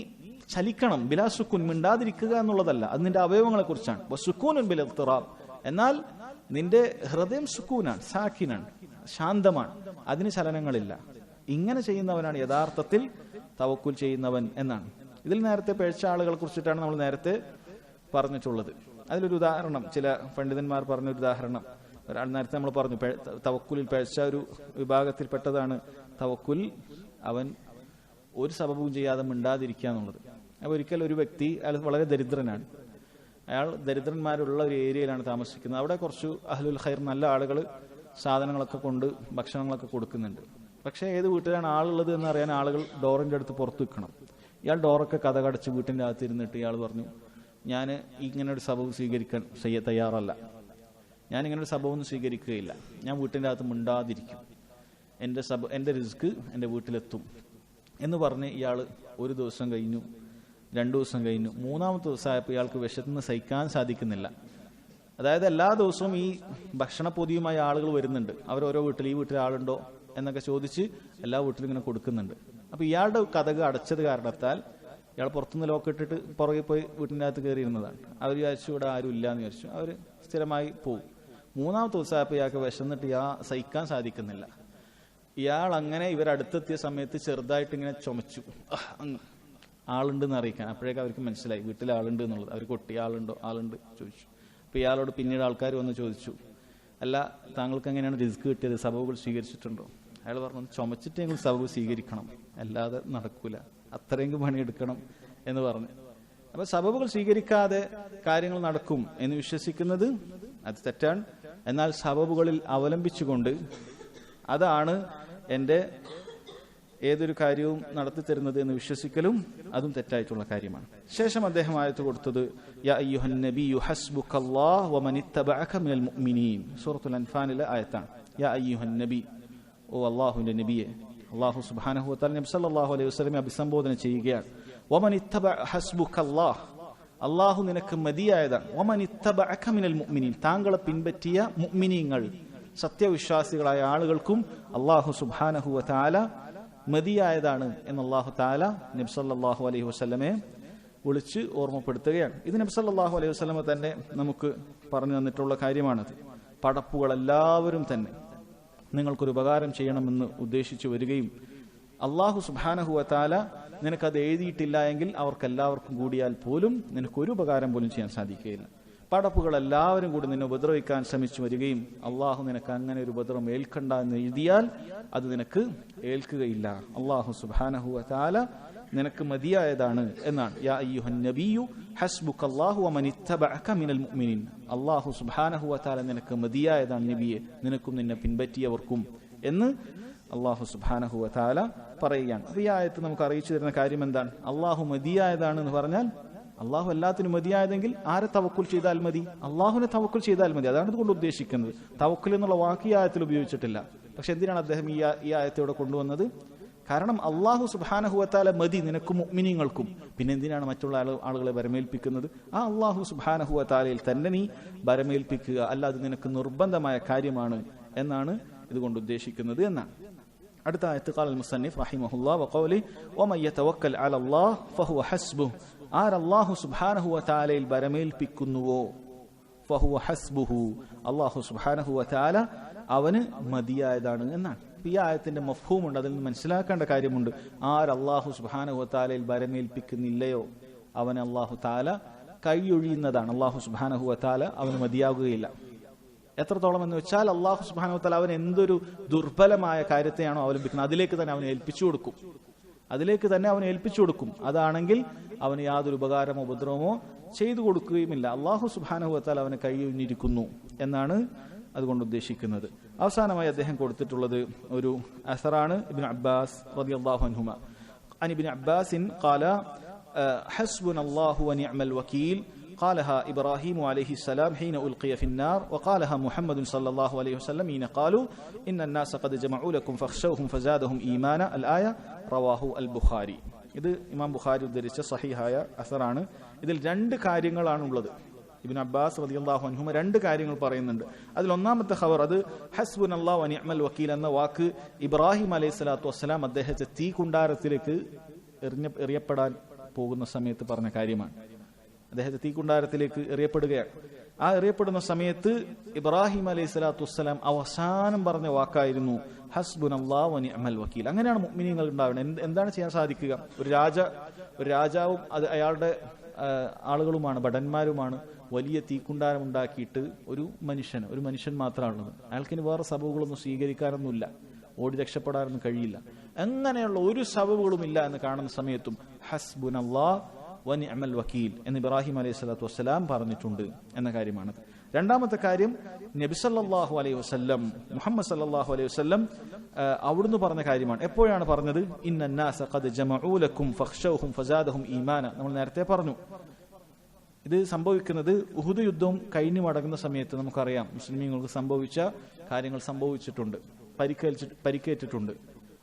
ചലിക്കണം. ബിലാ സുക്കൂൻ, മിണ്ടാതിരിക്കുക എന്നുള്ളതല്ല, അത് നിന്റെ അവയവങ്ങളെ കുറിച്ചാണ്. വസുക്കൂനുൻ ബിൽ ഇൽത്തിറാബ്, എന്നാൽ നിന്റെ ഹൃദയം സുക്കൂനാണ്, സാക്കിനാണ്, ശാന്തമാണ്, അതിന് ചലനങ്ങളില്ല. ഇങ്ങനെ ചെയ്യുന്നവനാണ് യഥാർത്ഥത്തിൽ തവക്കുൽ ചെയ്യുന്നവൻ എന്നാണ്. ഇതിൽ നേരത്തെ പിഴച്ച ആളുകളെ കുറിച്ചിട്ടാണ് നമ്മൾ നേരത്തെ പറഞ്ഞിട്ടുള്ളത്. അതിലൊരു ഉദാഹരണം, ചില പണ്ഡിതന്മാർ പറഞ്ഞൊരു ഉദാഹരണം, ഒരാൾ നേരത്തെ നമ്മൾ പറഞ്ഞു തവക്കുലിൽ പിഴച്ച ഒരു വിഭാഗത്തിൽപ്പെട്ടതാണ് തവക്കുൽ, അവൻ ഒരു സബബും ചെയ്യാതെ മിണ്ടാതിരിക്കുക എന്നുള്ളത്. അപ്പോൾ ഒരിക്കൽ ഒരു വ്യക്തി, അയാൾ വളരെ ദരിദ്രനാണ്, അയാൾ ദരിദ്രന്മാരുള്ള ഒരു ഏരിയയിലാണ് താമസിക്കുന്നത്. അവിടെ കുറച്ച് അഹ്ലുൽ ഖൈർ, നല്ല ആളുകൾ സാധനങ്ങളൊക്കെ കൊണ്ട് ഭക്ഷണങ്ങളൊക്കെ കൊടുക്കുന്നുണ്ട്. പക്ഷേ ഏത് വീട്ടിലാണ് ആളുള്ളത് എന്ന് അറിയാൻ ആളുകൾ ഡോറിൻ്റെ അടുത്ത് പുറത്ത് നിൽക്കണം. ഇയാൾ ഡോറൊക്കെ കതകടച്ച് വീട്ടിൻ്റെ അകത്ത് ഇരുന്നിട്ട് ഇയാൾ പറഞ്ഞു, ഞാൻ ഇങ്ങനെ ഒരു സബബ് സ്വീകരിക്കാൻ തയ്യാറല്ല, ഞാൻ ഇങ്ങനെ ഒരു സബബൊന്നും സ്വീകരിക്കുകയില്ല, ഞാൻ വീട്ടിൻ്റെ അകത്ത് മിണ്ടാതിരിക്കും, എൻ്റെ റിസ്ക് എൻ്റെ വീട്ടിലെത്തും എന്ന് പറഞ്ഞ് ഇയാൾ ഒരു ദിവസം കഴിഞ്ഞു, 2 ദിവസം കഴിഞ്ഞു, 3-ാമത്തെ ദിവസമായപ്പോൾ ഇയാൾക്ക് വിശന്ന് സഹിക്കാൻ സാധിക്കുന്നില്ല. അതായത് എല്ലാ ദിവസവും ഈ ഭക്ഷണപ്പൊതിയുമായി ആളുകൾ വരുന്നുണ്ട്. അവരോരോ വീട്ടിൽ, ഈ വീട്ടിൽ ആളുണ്ടോ എന്നൊക്കെ ചോദിച്ച് എല്ലാ വീട്ടിലും ഇങ്ങനെ കൊടുക്കുന്നുണ്ട്. അപ്പോൾ ഇയാളുടെ കതക് അടച്ചത് കാരണത്താൽ ഇയാൾ പുറത്തുനിന്ന് ലോക്കിട്ടിട്ട് പുറകെ പോയി വീട്ടിൻ്റെ അകത്ത് കയറിയിരുന്നതാണ്. അവർ വിചാരിച്ചു ഇവിടെ ആരും ഇല്ല എന്ന് വിചാരിച്ചു, അവർ സ്ഥിരമായി പോകും. 3-ാമത്തെ ദിവസമായപ്പോൾ ഇയാൾക്ക് വിശന്നിട്ട് സഹിക്കാൻ സാധിക്കുന്നില്ല. ഇയാൾ അങ്ങനെ ഇവരടുത്തെത്തിയ സമയത്ത് ചെറുതായിട്ട് ഇങ്ങനെ ചുമച്ചു, ആളുണ്ടെന്ന് അറിയിക്കാൻ. അപ്പോഴേക്കും അവർക്ക് മനസ്സിലായി വീട്ടിൽ ആളുണ്ട് എന്നുള്ളത്. അവർ കൊട്ടി, ആളുണ്ട് ചോദിച്ചു. അപ്പോൾ ഇയാളോട് പിന്നീട് ആൾക്കാർ വന്ന് ചോദിച്ചു, അല്ല താങ്കൾക്ക് എങ്ങനെയാണ് റിസ്ക് കിട്ടിയത്, സബബുകൾ സ്വീകരിച്ചിട്ടുണ്ടോ? അയാൾ പറഞ്ഞു, ചുമച്ചിട്ട് ഞങ്ങൾ സബബ് സ്വീകരിക്കണം, അല്ലാതെ നടക്കൂല. അത്രയെങ്കിലും പണിയെടുക്കണം എന്ന് പറഞ്ഞു. അപ്പൊ സബബുകൾ സ്വീകരിക്കാതെ കാര്യങ്ങൾ നടക്കും എന്ന് വിശ്വസിക്കുന്നത് അത് തെറ്റാണ്. എന്നാൽ സബബുകളിൽ അവലംബിച്ചുകൊണ്ട് അതാണ് എൻ്റെ ഏതൊരു കാര്യവും നടത്തി തരുന്നത് എന്ന് വിശ്വസിക്കലും അതും തെറ്റായിട്ടുള്ള കാര്യമാണ്. ശേഷം അദ്ദേഹം ആയത്ത് കൊടുത്തത് യാ അയ്യുഹൻ നബിയു ഹസ്ബുകല്ലാഹു വമനിത്തബഅക മിനൽ മുഅ്മിനീൻ, സൂറത്തുൽ അൻഫാലിലെ ആയത്താണ്. യാ അയ്യുഹൻ നബി, ഓ അല്ലാഹുവിന്റെ നബിയെ. അല്ലാഹു സുബ്ഹാനഹു വ തആല നബി സല്ലല്ലാഹു അലൈഹി വസല്ലമയെ അഭിസംബോധന ചെയ്യുകയാണ്. വമനിത്തബഅ ഹസ്ബുകല്ലാഹ്, അല്ലാഹു നിനക്ക് മതിയായതാണ്. വമനിത്തബഅക മിനൽ മുഅ്മിനീൻ, താങ്കളെ പിൻപറ്റിയ മുഅ്മിനീങ്ങൾ സത്യവിശ്വാസികളായ ആളുകൾക്കും അല്ലാഹു സുബ്ഹാനഹു വ തആല മതിയായതാണ് എന്ന് അല്ലാഹു തആല നബി സല്ലല്ലാഹു അലൈഹി വസല്ലമയെ വിളിച്ച് ഓർമ്മപ്പെടുത്തുകയാണ്. ഇത് നബി സല്ലല്ലാഹു അലൈഹി വസല്ലമ തന്നെ നമുക്ക് പറഞ്ഞു തന്നിട്ടുള്ള കാര്യമാണത്. പടപ്പുകളെല്ലാവരും തന്നെ നിങ്ങൾക്കൊരു ഉപകാരം ചെയ്യണമെന്ന് ഉദ്ദേശിച്ചു വരികയും അല്ലാഹു സുബ്ഹാനഹു വ തആല നിനക്കത് എഴുതിയിട്ടില്ല എങ്കിൽ അവർക്കെല്ലാവർക്കും കൂടിയാൽ പോലും നിനക്കൊരു ഉപകാരം പോലും ചെയ്യാൻ സാധിക്കുകയില്ല. പടപ്പുകളെല്ലാവരും കൂടി നിന്നെ ഉപദ്രവിക്കാൻ ശ്രമിച്ചു വരികയും അള്ളാഹു നിനക്ക് അങ്ങനെ ഒരു ഉപദ്രവം ഏൽക്കണ്ട എന്ന് എഴുതിയാൽ അത് നിനക്ക് ഏൽക്കുകയില്ല. അള്ളാഹു സുബ്ഹാനഹു വ തആല നിനക്ക് മതിയായതാണ് എന്നാണ്. യാ അയ്യുഹൻ നബിയു ഹസ്ബുകല്ലാഹു വമനിത്തബഅക മിനൽ മുഅ്മിനീൻ, അള്ളാഹു സുബ്ഹാനഹു വ തആല നിനക്ക് മതിയായതാണ് നബിയെ, നിനക്കും നിന്നെ പിൻപറ്റിയവർക്കും എന്ന് അള്ളാഹു സുബ്ഹാനഹു വ തആല പറയുകയാണ്. അപ്പൊ ഈ ആയത്ത് നമുക്ക് അറിയിച്ചു തരുന്ന കാര്യം എന്താണ്? അള്ളാഹു മതിയായതാണ് എന്ന് പറഞ്ഞാൽ അള്ളാഹു എല്ലാത്തിനും മതിയായതെങ്കിൽ ആരെ തവക്കുൽ ചെയ്താൽ മതി? അള്ളാഹുവിനെ തവക്കുൽ ചെയ്താൽ മതി. അതാണ് ഇതുകൊണ്ട് ഉദ്ദേശിക്കുന്നത്. തവക്കുൽ എന്നുള്ള വാക്ക് ഈ ആയത്തിൽ ഉപയോഗിച്ചിട്ടില്ല. പക്ഷെ എന്തിനാണ് അദ്ദേഹം ഈ ആയത്തോടെ കൊണ്ടുവന്നത്? കാരണം അള്ളാഹു സുബ്ഹാനഹു വ തആല മതി നിനക്കും മുഅ്മിനീങ്ങൾക്കും, പിന്നെ എന്തിനാണ് മറ്റുള്ള ആളുകളെ ബരമേൽപ്പിക്കുന്നത്? ആ അള്ളാഹു സുബ്ഹാനഹു വ തആലയിൽ തന്നെ നീ ബരമേൽപ്പിക്കുക, അല്ലാതെ നിനക്ക് നിർബന്ധമായ കാര്യമാണ് എന്നാണ് ഇതുകൊണ്ട് ഉദ്ദേശിക്കുന്നത് എന്നാണ്. അടുത്ത ആയത്ത് ഖാലൽ മുസന്നിഫ് റഹിമഹുല്ലാഹ് വഖൗലി വമൻ യതവക്കൽ അലല്ലാഹ് ഫഹുവ ഹസ്ബുഹു, ആരല്ലാഹു സുബ്ഹാനഹു വ തആലയിൽ ബരമേൽപ്പിക്കുന്നുവോ ഫഹുവ ഹസ്ബുഹു, അല്ലാഹു സുബ്ഹാനഹു വ തആല അവന് മതിയായതാണ് എന്നാണ്. ഈ ആയത്തിന്റെ മഫ്ഹൂമുണ്ട്, അതിൽ നിന്ന് മനസ്സിലാക്കേണ്ട കാര്യമുണ്ട്. ആരല്ലാഹു സുബ്ഹാനഹു വ തആലയിൽ ബരമേൽപ്പിക്കുന്നില്ലയോ അവന് അല്ലാഹു തആല കൈയൊഴിയുന്നതാണ്. അല്ലാഹു സുബ്ഹാനഹു വ തആല അവന് മതിയാകുകയില്ല. എത്രത്തോളം എന്ന് വെച്ചാൽ അല്ലാഹു സുബ്ഹാനഹു വ തആല അവൻ എന്തൊരു ദുർബലമായ കാര്യത്തെയാണോ അവലംബിക്കുന്നത് അതിലേക്ക് തന്നെ അവന് ഏൽപ്പിച്ചു കൊടുക്കും. അതാണെങ്കിൽ അവന് യാതൊരു ഉപകാരമോ ഉപദ്രവമോ ചെയ്തു കൊടുക്കുകയുമില്ല. അല്ലാഹു സുബ്ഹാനഹു വ തആല അവനെ കൈയൊഴിഞ്ഞിരിക്കുന്നു എന്നാണ് അതുകൊണ്ട് ഉദ്ദേശിക്കുന്നത്. അവസാനമായി അദ്ദേഹം കൊടുത്തിട്ടുള്ളത് ഒരു അസറാണ് ഇബ്നു അബ്ബാസ് റളിയല്ലാഹു അൻഹുമ. അൻ ഇബ്നു അബ്ബാസിൻ ഖാല ഹസ്ബുനല്ലാഹു വ നിഅമൽ വകീൽ قالها إبراهيم عليه السلام حين ألقي في النار وقالها محمد صلى الله عليه وسلم حين قالوا إن الناس قد جمعوا لكم فاخشوهم فزادهم إيمانا الآية رواه البخاري. ഇത് ഇമാം ബുഖാരി ഉദ്ധരിച്ച സഹീഹായ അസറാണ്. ഇതിൽ രണ്ട് കാര്യങ്ങളാണുള്ളത്. ഇബ്നു അബ്ബാസ് റളിയല്ലാഹു അൻഹുമ രണ്ട് കാര്യങ്ങൾ പറയുന്നുണ്ട്. അതിൽ ഒന്നാമത്തെ ഖബർ അത് ഹസ്ബുനല്ലാഹു വ നിഅമൽ വകീൽ എന്ന വാക്ക് ഇബ്രാഹിം അലൈഹിസ്സലാത്തു വസ്സലാം അദ്ദേഹത്തെ തീ കുണ്ടാരത്തിലേക്ക് എറിയപ്പെടാൻ പോകുന്ന സമയത്ത് പറഞ്ഞ കാര്യമാണ്. അദ്ദേഹത്തെ തീക്കുണ്ടാരത്തിലേക്ക് എറിയപ്പെടുകയാണ്. ആ എറിയപ്പെടുന്ന സമയത്ത് ഇബ്രാഹിം അലൈഹിസ്സലാത്തു വസ്സലാം അവസാനം പറഞ്ഞ വാക്കായിരുന്നു ഹസ്ബുനല്ലാഹു വ നിഅമൽ വകീൽ. അങ്ങനെയാണ് മുഅ്മിനീങ്ങൾ ഉണ്ടാവുന്നത്. എന്താണ് ചെയ്യാൻ സാധിക്കുക? ഒരു രാജാവും അത് അയാളുടെ ആളുകളുമാണ്, ഭടന്മാരുമാണ്. വലിയ തീക്കുണ്ടാരം ഉണ്ടാക്കിയിട്ട് ഒരു മനുഷ്യൻ മാത്രമാണുള്ളത്. അയാൾക്കിന് വേറെ സബബുകളൊന്നും സ്വീകരിക്കാനൊന്നുമില്ല, ഓടി രക്ഷപ്പെടാനൊന്നും കഴിയില്ല. അങ്ങനെയുള്ള ഒരു സബബുകളും ഇല്ല എന്ന് കാണുന്ന സമയത്തും ഹസ്ബുനല്ലാഹു വ നിഅമൽ വകീൽ എന്ന് ഇബ്രാഹിം അലൈഹിസ്സലാത്തു വസ്സലാം പറഞ്ഞിട്ടുണ്ട് എന്ന കാര്യമാണ്. രണ്ടാമത്തെ കാര്യം നബി സല്ലല്ലാഹു അലൈഹി വസല്ലം മുഹമ്മദ് സല്ലല്ലാഹു അലൈഹി വസല്ലം അവിടുന്ന് പറഞ്ഞ കാര്യമാണ്. എപ്പോഴാണ് പറഞ്ഞത്? ഇന്നന്നാസ ഖദ് ജമഉ ലക്കും ഫഖ്ശൗഹും ഫസാദഹും ഈമാന. നമ്മൾ നേരത്തെ പറഞ്ഞു. ഇത് സംഭവിക്കുന്നത് ഉഹുദ് യുദ്ധം കഴിഞ്ഞു മടങ്ങുന്ന സമയത്ത് നമുക്കറിയാം മുസ്ലിമീങ്ങൾക്ക് സംഭവിച്ച കാര്യങ്ങൾ സംഭവിച്ചിട്ടുണ്ട്, പരിക്കേറ്റിട്ടുണ്ട്.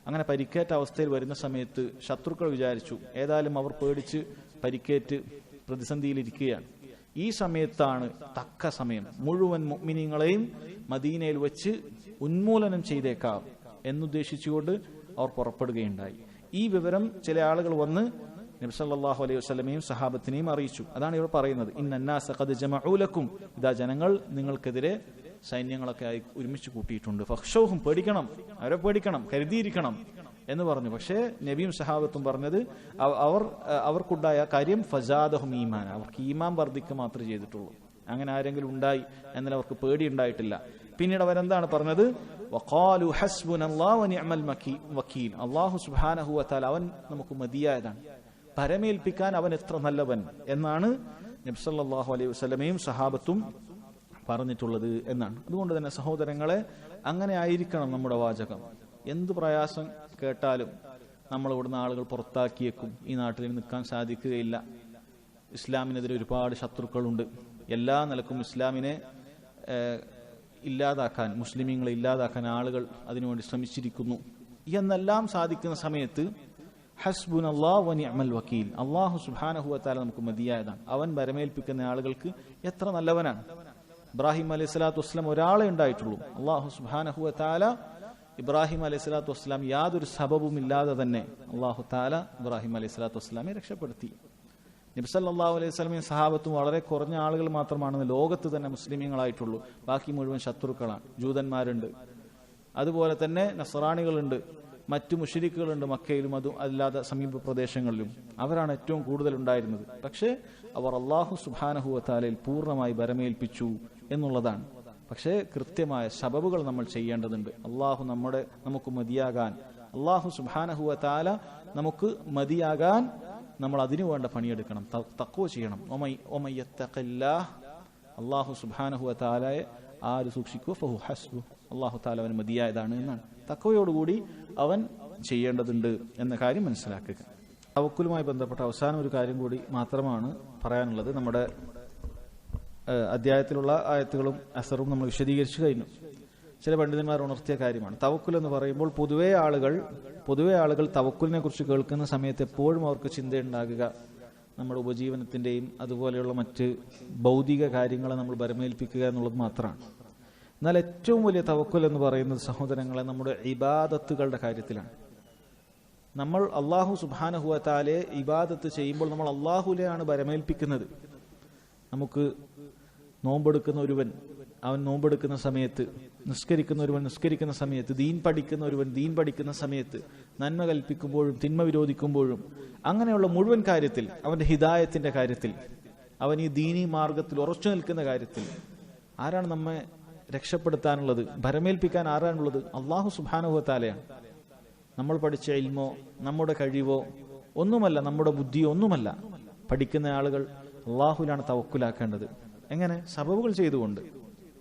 അങ്ങനെ പരിക്കേറ്റ അവസ്ഥയിൽ വരുന്ന സമയത്ത് ശത്രുക്കൾ വിചാരിച്ചു ഏതായാലും അവർ പേടിച്ച് പരിക്കേറ്റ് പ്രതിസന്ധിയിലിരിക്കുകയാണ്. ഈ സമയത്താണ് തക്ക സമയം, മുഴുവൻ മുഅ്മിനീങ്ങളെയും മദീനയിൽ വെച്ച് ഉന്മൂലനം ചെയ്തേക്കാം എന്നുദ്ദേശിച്ചുകൊണ്ട് അവർ പുറപ്പെടുകയുണ്ടായി. ഈ വിവരം ചില ആളുകൾ വന്ന് നബി സല്ലല്ലാഹു അലൈഹി വസല്ലമയും സഹാബത്തിനെയും അറിയിച്ചു. അതാണ് ഇവർ പറയുന്നത്, ഇന്നന്നാസ ഖദ് ജമഉ ലക്കും, ഇതാ ജനങ്ങൾ നിങ്ങൾക്കെതിരെ സൈന്യങ്ങളൊക്കെ ആയി ഒരുമിച്ച് കൂട്ടിയിട്ടുണ്ട്. ഫഖ്ശൗഹും, അവരെ പേടിക്കണം, കരുതിയിരിക്കണം എന്ന് പറഞ്ഞു. പക്ഷേ നബിയും സഹാബത്തും പറഞ്ഞത് അവർക്കുണ്ടായ കാര്യം ഫസാദഹും ഈമാൻ, അവർക്ക് ഈമാൻ വർദ്ധിക്കുക മാത്രമേ ചെയ്തിട്ടുള്ളൂ. അങ്ങനെ ആരെങ്കിലും ഉണ്ടായി എന്നാൽ അവർക്ക് പേടി ഉണ്ടായിട്ടില്ല. പിന്നീട് അവരെന്താണ് പറഞ്ഞത്? വഖാലു ഹസ്ബുനല്ലാഹു വനിഅമൽ വക്കീൽ. അല്ലാഹു സുബ്ഹാനഹു വ തആല അവൻ നമുക്ക് മതിയായതാണ്, ഭരമേൽപ്പിക്കാൻ അവൻ എത്ര നല്ലവൻ എന്നാണ് നബി സല്ലല്ലാഹു അലൈഹി വസല്ലമയും സഹാബത്തും പറഞ്ഞിട്ടുള്ളത് എന്നാണ്. അതുകൊണ്ട് തന്നെ സഹോദരങ്ങളെ, അങ്ങനെ ആയിരിക്കണം നമ്മുടെ വാചകം. എന്ത് പ്രയാസം കേട്ടാലും നമ്മൾ ഇവിടുന്ന് ആളുകൾ പുറത്താക്കിയേക്കും, ഈ നാട്ടിൽ നിൽക്കാൻ സാധിക്കുകയില്ല, ഇസ്ലാമിനെതിരെ ഒരുപാട് ശത്രുക്കളുണ്ട്, എല്ലാ നിലക്കും ഇസ്ലാമിനെ ഇല്ലാതാക്കാൻ, മുസ്ലിമീങ്ങളെ ഇല്ലാതാക്കാൻ ആളുകൾ അതിനുവേണ്ടി ശ്രമിച്ചിരിക്കുന്നു എന്നെല്ലാം സാധിക്കുന്ന സമയത്ത് ഹസ്ബുനല്ലാഹു വനിഅമൽ വക്കീൽ, അല്ലാഹു സുബ്ഹാനഹു വ തആല നമുക്ക് മതിയായതാണ്, അവൻ വരമേൽപ്പിക്കുന്ന ആളുകൾക്ക് എത്ര നല്ലവനാണ്. ഇബ്രാഹിം അലൈഹി സ്വലാത്തു വസ്സലാം ഒരാളെ ഉണ്ടായിട്ടുള്ളൂ. അല്ലാഹു സുബ്ഹാനഹു വ തആല ഇബ്രാഹിം അലൈഹി സ്വലാത്തു വസ്സലാം യാതൊരു സബബും ഇല്ലാതെ തന്നെ അല്ലാഹു തആല ഇബ്രാഹിം അലൈഹി സ്വലാത്തു വസ്സലാമെ രക്ഷപ്പെടുത്തി. നബി സല്ലല്ലാഹു അലൈഹി വസല്ലമയും സഹാബത്തും വളരെ കുറഞ്ഞ ആളുകൾ മാത്രമാണ് ലോകത്ത് തന്നെ മുസ്ലിമീങ്ങളായിട്ടുള്ളൂ. ബാക്കി മുഴുവൻ ശത്രുക്കളാണ്. ജൂതന്മാരുണ്ട്, അതുപോലെ തന്നെ നസ്രാണികളുണ്ട്, മറ്റു മുശ്രിക്കുകളുണ്ട് മക്കയിലും അതും അല്ലാതെ സമീപ പ്രദേശങ്ങളിലും. അവരാണ് ഏറ്റവും കൂടുതൽ ഉണ്ടായിരുന്നത്. പക്ഷേ അവർ അല്ലാഹു സുബ്ഹാനഹു വ തആലയിൽ പൂർണ്ണമായി ഭരമേൽപ്പിച്ചു എന്നുള്ളതാണ്. പക്ഷേ കൃത്യമായ സബബുകൾ നമ്മൾ ചെയ്യേണ്ടതുണ്ട്. അല്ലാഹു നമുക്ക് മതിയാകാൻ, അല്ലാഹു സുബ്ഹാനഹു വ തആല നമുക്ക് മതിയാകാൻ നമ്മൾ അതിനു വേണ്ട പണിയെടുക്കണം, തഖ്വ ചെയ്യണം. അല്ലാഹു സുബ്ഹാനഹു വ തആലയെ ആര് സൂക്ഷിക്കുക, ഫഹു ഹസ്ബു, അല്ലാഹു തആല അവന് മതിയായതാണ് എന്നാണ്. തഖ്വയോടുകൂടി അവൻ ചെയ്യേണ്ടതുണ്ട് എന്ന കാര്യം മനസ്സിലാക്കുക. തവക്കുലുമായി ബന്ധപ്പെട്ട അവസാനം ഒരു കാര്യം കൂടി മാത്രമാണ് പറയാനുള്ളത്. നമ്മുടെ അധ്യായത്തിലുള്ള ആയത്തുകളും അസറും നമ്മൾ വിശദീകരിച്ചു കഴിഞ്ഞു. ചില പണ്ഡിതന്മാർ ഉണർത്തിയ കാര്യമാണ് തവക്കുൽ എന്ന് പറയുമ്പോൾ. പൊതുവെ ആളുകൾ തവക്കുലിനെ കുറിച്ച് കേൾക്കുന്ന സമയത്ത് എപ്പോഴും അവർക്ക് ചിന്തയുണ്ടാകുക നമ്മുടെ ഉപജീവനത്തിന്റെയും അതുപോലെയുള്ള മറ്റ് ഭൗതിക കാര്യങ്ങളെ നമ്മൾ ഭരമേൽപ്പിക്കുക എന്നുള്ളത് മാത്രമാണ്. എന്നാൽ ഏറ്റവും വലിയ തവക്കുൽ എന്ന് പറയുന്നത് സഹോദരങ്ങളെ നമ്മുടെ ഇബാദത്തുകളുടെ കാര്യത്തിലാണ്. നമ്മൾ അല്ലാഹു സുബ്ഹാനഹു വ തആലയെ ഇബാദത്ത് ചെയ്യുമ്പോൾ നമ്മൾ അല്ലാഹുവിനെയാണ് ഭരമേൽപ്പിക്കുന്നത്. നമുക്ക് നോമ്പെടുക്കുന്ന ഒരുവൻ അവൻ നോമ്പെടുക്കുന്ന സമയത്ത്, നിസ്കരിക്കുന്ന ഒരുവൻ നിസ്കരിക്കുന്ന സമയത്ത്, ദീൻ പഠിക്കുന്ന ഒരുവൻ ദീൻ പഠിക്കുന്ന സമയത്ത്, നന്മ കൽപ്പിക്കുമ്പോഴും തിന്മ വിരോധിക്കുമ്പോഴും, അങ്ങനെയുള്ള മുഴുവൻ കാര്യത്തിൽ, അവന്റെ ഹിദായത്തിന്റെ കാര്യത്തിൽ, അവൻ ഈ ദീനി മാർഗത്തിൽ ഉറച്ചു നിൽക്കുന്ന കാര്യത്തിൽ ആരാണ് നമ്മെ രക്ഷപ്പെടുത്താനുള്ളത്, ഭരമേൽപ്പിക്കാൻ ആരാണുള്ളത്? അല്ലാഹു സുബ്ഹാനഹു വ തആലയാണ്. നമ്മൾ പഠിച്ച ഇൽമോ നമ്മുടെ കഴിവോ ഒന്നുമല്ല, നമ്മുടെ ബുദ്ധിയോ ഒന്നുമല്ല. പഠിക്കുന്ന ആളുകൾ അല്ലാഹുവിലാണ് തവക്കുലാക്കേണ്ടത്. എങ്ങനെ? സബബുകൾ ചെയ്തുകൊണ്ട്.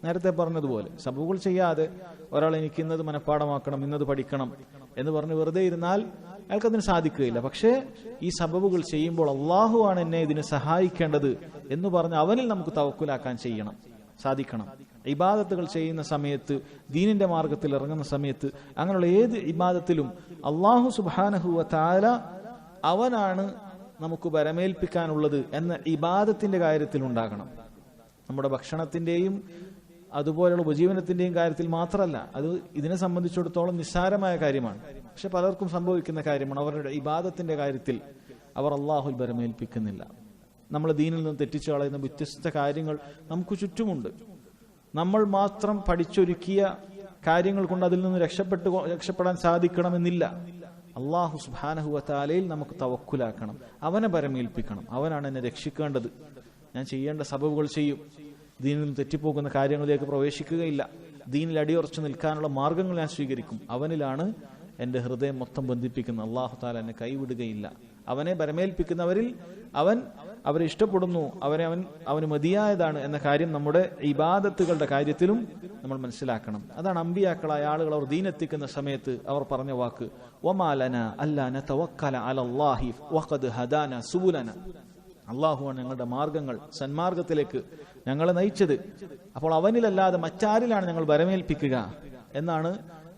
നേരത്തെ പറഞ്ഞതുപോലെ സബബുകൾ ചെയ്യാതെ ഒരാൾ എനിക്ക് ഇന്നത് മനഃപ്പാടമാക്കണം, ഇന്നത് പഠിക്കണം എന്ന് പറഞ്ഞ് വെറുതെ ഇരുന്നാൽ അയാൾക്കതിന് സാധിക്കുകയില്ല. പക്ഷേ ഈ സബബുകൾ ചെയ്യുമ്പോൾ അല്ലാഹു ആണ് എന്നെ ഇതിന് സഹായിക്കേണ്ടത് എന്ന് പറഞ്ഞ് അവനിൽ നമുക്ക് തവക്കുലാക്കാൻ സാധിക്കണം. ഇബാദത്തുകൾ ചെയ്യുന്ന സമയത്ത്, ദീനിന്റെ മാർഗത്തിൽ ഇറങ്ങുന്ന സമയത്ത്, അങ്ങനെയുള്ള ഏത് ഇബാദത്തിലും അല്ലാഹു സുബ്ഹാനഹു വ തആല അവനാണ് നമുക്ക് ഭരമേൽപ്പിക്കാനുള്ളത് എന്ന ഇബാദത്തിന്റെ കാര്യത്തിൽ ഉണ്ടാകണം. നമ്മുടെ ഭക്ഷണത്തിന്റെയും അതുപോലെയുള്ള ഉപജീവനത്തിന്റെയും കാര്യത്തിൽ മാത്രമല്ല, അത് ഇതിനെ സംബന്ധിച്ചിടത്തോളം നിസ്സാരമായ കാര്യമാണ്. പക്ഷെ പലർക്കും സംഭവിക്കുന്ന കാര്യമാണ്. അവരുടെ ഇബാദത്തിന്റെ കാര്യത്തിൽ അവർ അല്ലാഹുൽ ഭരമേൽപ്പിക്കുന്നില്ല. നമ്മൾ ദീനിൽ നിന്ന് തെറ്റിച്ചു കളയുന്ന വ്യത്യസ്ത കാര്യങ്ങൾ നമുക്ക് ചുറ്റുമുണ്ട്. നമ്മൾ മാത്രം പഠിച്ചൊരുക്കിയ കാര്യങ്ങൾ കൊണ്ട് അതിൽ നിന്ന് രക്ഷപ്പെടാൻ സാധിക്കണമെന്നില്ല. അല്ലാഹു സുബ്ഹാനഹു വ തആലയിൽ നമുക്ക് തവക്കുലാക്കണം, അവനെ ഭരമേൽപ്പിക്കണം. അവനാണ് എന്നെ രക്ഷിക്കേണ്ടത്. ഞാൻ ചെയ്യേണ്ട സബബുകൾ ചെയ്യും, ദീനിൽ നിന്ന് തെറ്റിപ്പോകുന്ന കാര്യങ്ങളിലേക്ക് പ്രവേശിക്കുകയില്ല, ദീനിൽ അടിയുറച്ചു നിൽക്കാനുള്ള മാർഗങ്ങൾ ഞാൻ സ്വീകരിക്കും. അവനിലാണ് എന്റെ ഹൃദയം മൊത്തം ബന്ധിപ്പിക്കുന്നത്. അല്ലാഹു തആല എന്നെ കൈവിടുകയില്ല. അവനെ ഭരമേൽപ്പിക്കുന്നവരിൽ അവരെ ഇഷ്ടപ്പെടുന്നു, അവന് മതിയായതാണ് എന്ന കാര്യം നമ്മുടെ ഇബാദത്തുകളുടെ കാര്യത്തിലും നമ്മൾ മനസ്സിലാക്കണം. അതാണ് അമ്പിയാക്കളായ ആളുകൾ അവർ ദീനെത്തിക്കുന്ന സമയത്ത് അവർ പറഞ്ഞ വാക്ക്, വമാ ലനാ അല്ലാ നതവക്കല അലല്ലാഹി വഖദ് ഹദാന സുബുലന. അല്ലാഹുവാണ് ഞങ്ങളുടെ മാർഗങ്ങൾ, സന്മാർഗത്തിലേക്ക് ഞങ്ങളെ നയിച്ചത്. അപ്പോൾ അവനിലല്ലാതെ മറ്റാരിലാണ് ഞങ്ങൾ ഭരമേൽപ്പിക്കുക എന്നാണ്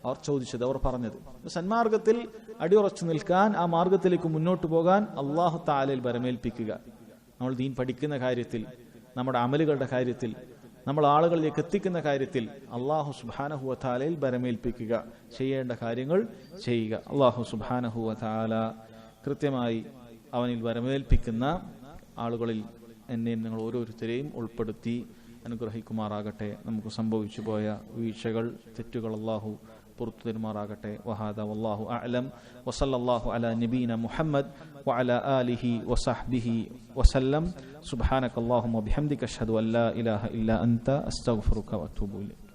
അവർ ചോദിച്ചത്, അവർ പറഞ്ഞത്. സന്മാർഗത്തിൽ അടിയുറച്ചു നിൽക്കാൻ, ആ മാർഗത്തിലേക്ക് മുന്നോട്ട് പോകാൻ അല്ലാഹു തആലയിൽ ഭരമേൽപ്പിക്കുക. നമ്മൾ ദീൻ പഠിക്കുന്ന കാര്യത്തിൽ, നമ്മുടെ അമലുകളുടെ കാര്യത്തിൽ, നമ്മൾ ആളുകളിലേക്ക് എത്തിക്കുന്ന കാര്യത്തിൽ അല്ലാഹു സുബ്ഹാനഹു വ തആലയിൽ ഭരമേൽപ്പിക്കുക. ചെയ്യേണ്ട കാര്യങ്ങൾ ചെയ്യുക. അല്ലാഹു സുബ്ഹാനഹു വ തആല കൃത്യമായി അവനിൽ ഭരമേൽപ്പിക്കുന്ന ആളുകളിൽ എന്നെയും നിങ്ങൾ ഓരോരുത്തരെയും ഉൾപ്പെടുത്തി അനുഗ്രഹിക്കുമാറാകട്ടെ. നമുക്ക് സംഭവിച്ചു പോയ വീഴ്ചകൾ, തെറ്റുകൾ അല്ലാഹു പുറത്തു തരുമാറാകട്ടെ. വഹാദ വല്ലാഹു അഅലം വസല്ലല്ലാഹു അലാ നബീന മുഹമ്മദ് വഅലാ ആലിഹി വസഹ്ബിഹി വസല്ലം. സുബ്ഹാനകല്ലാഹുമ്മ വബിഹംദിക അഷ്ഹദു അൻ ലാ ഇലാഹ ഇല്ലാ അൻത അസ്തഗ്ഫിറുക വഅതൂബു ഇലൈക്.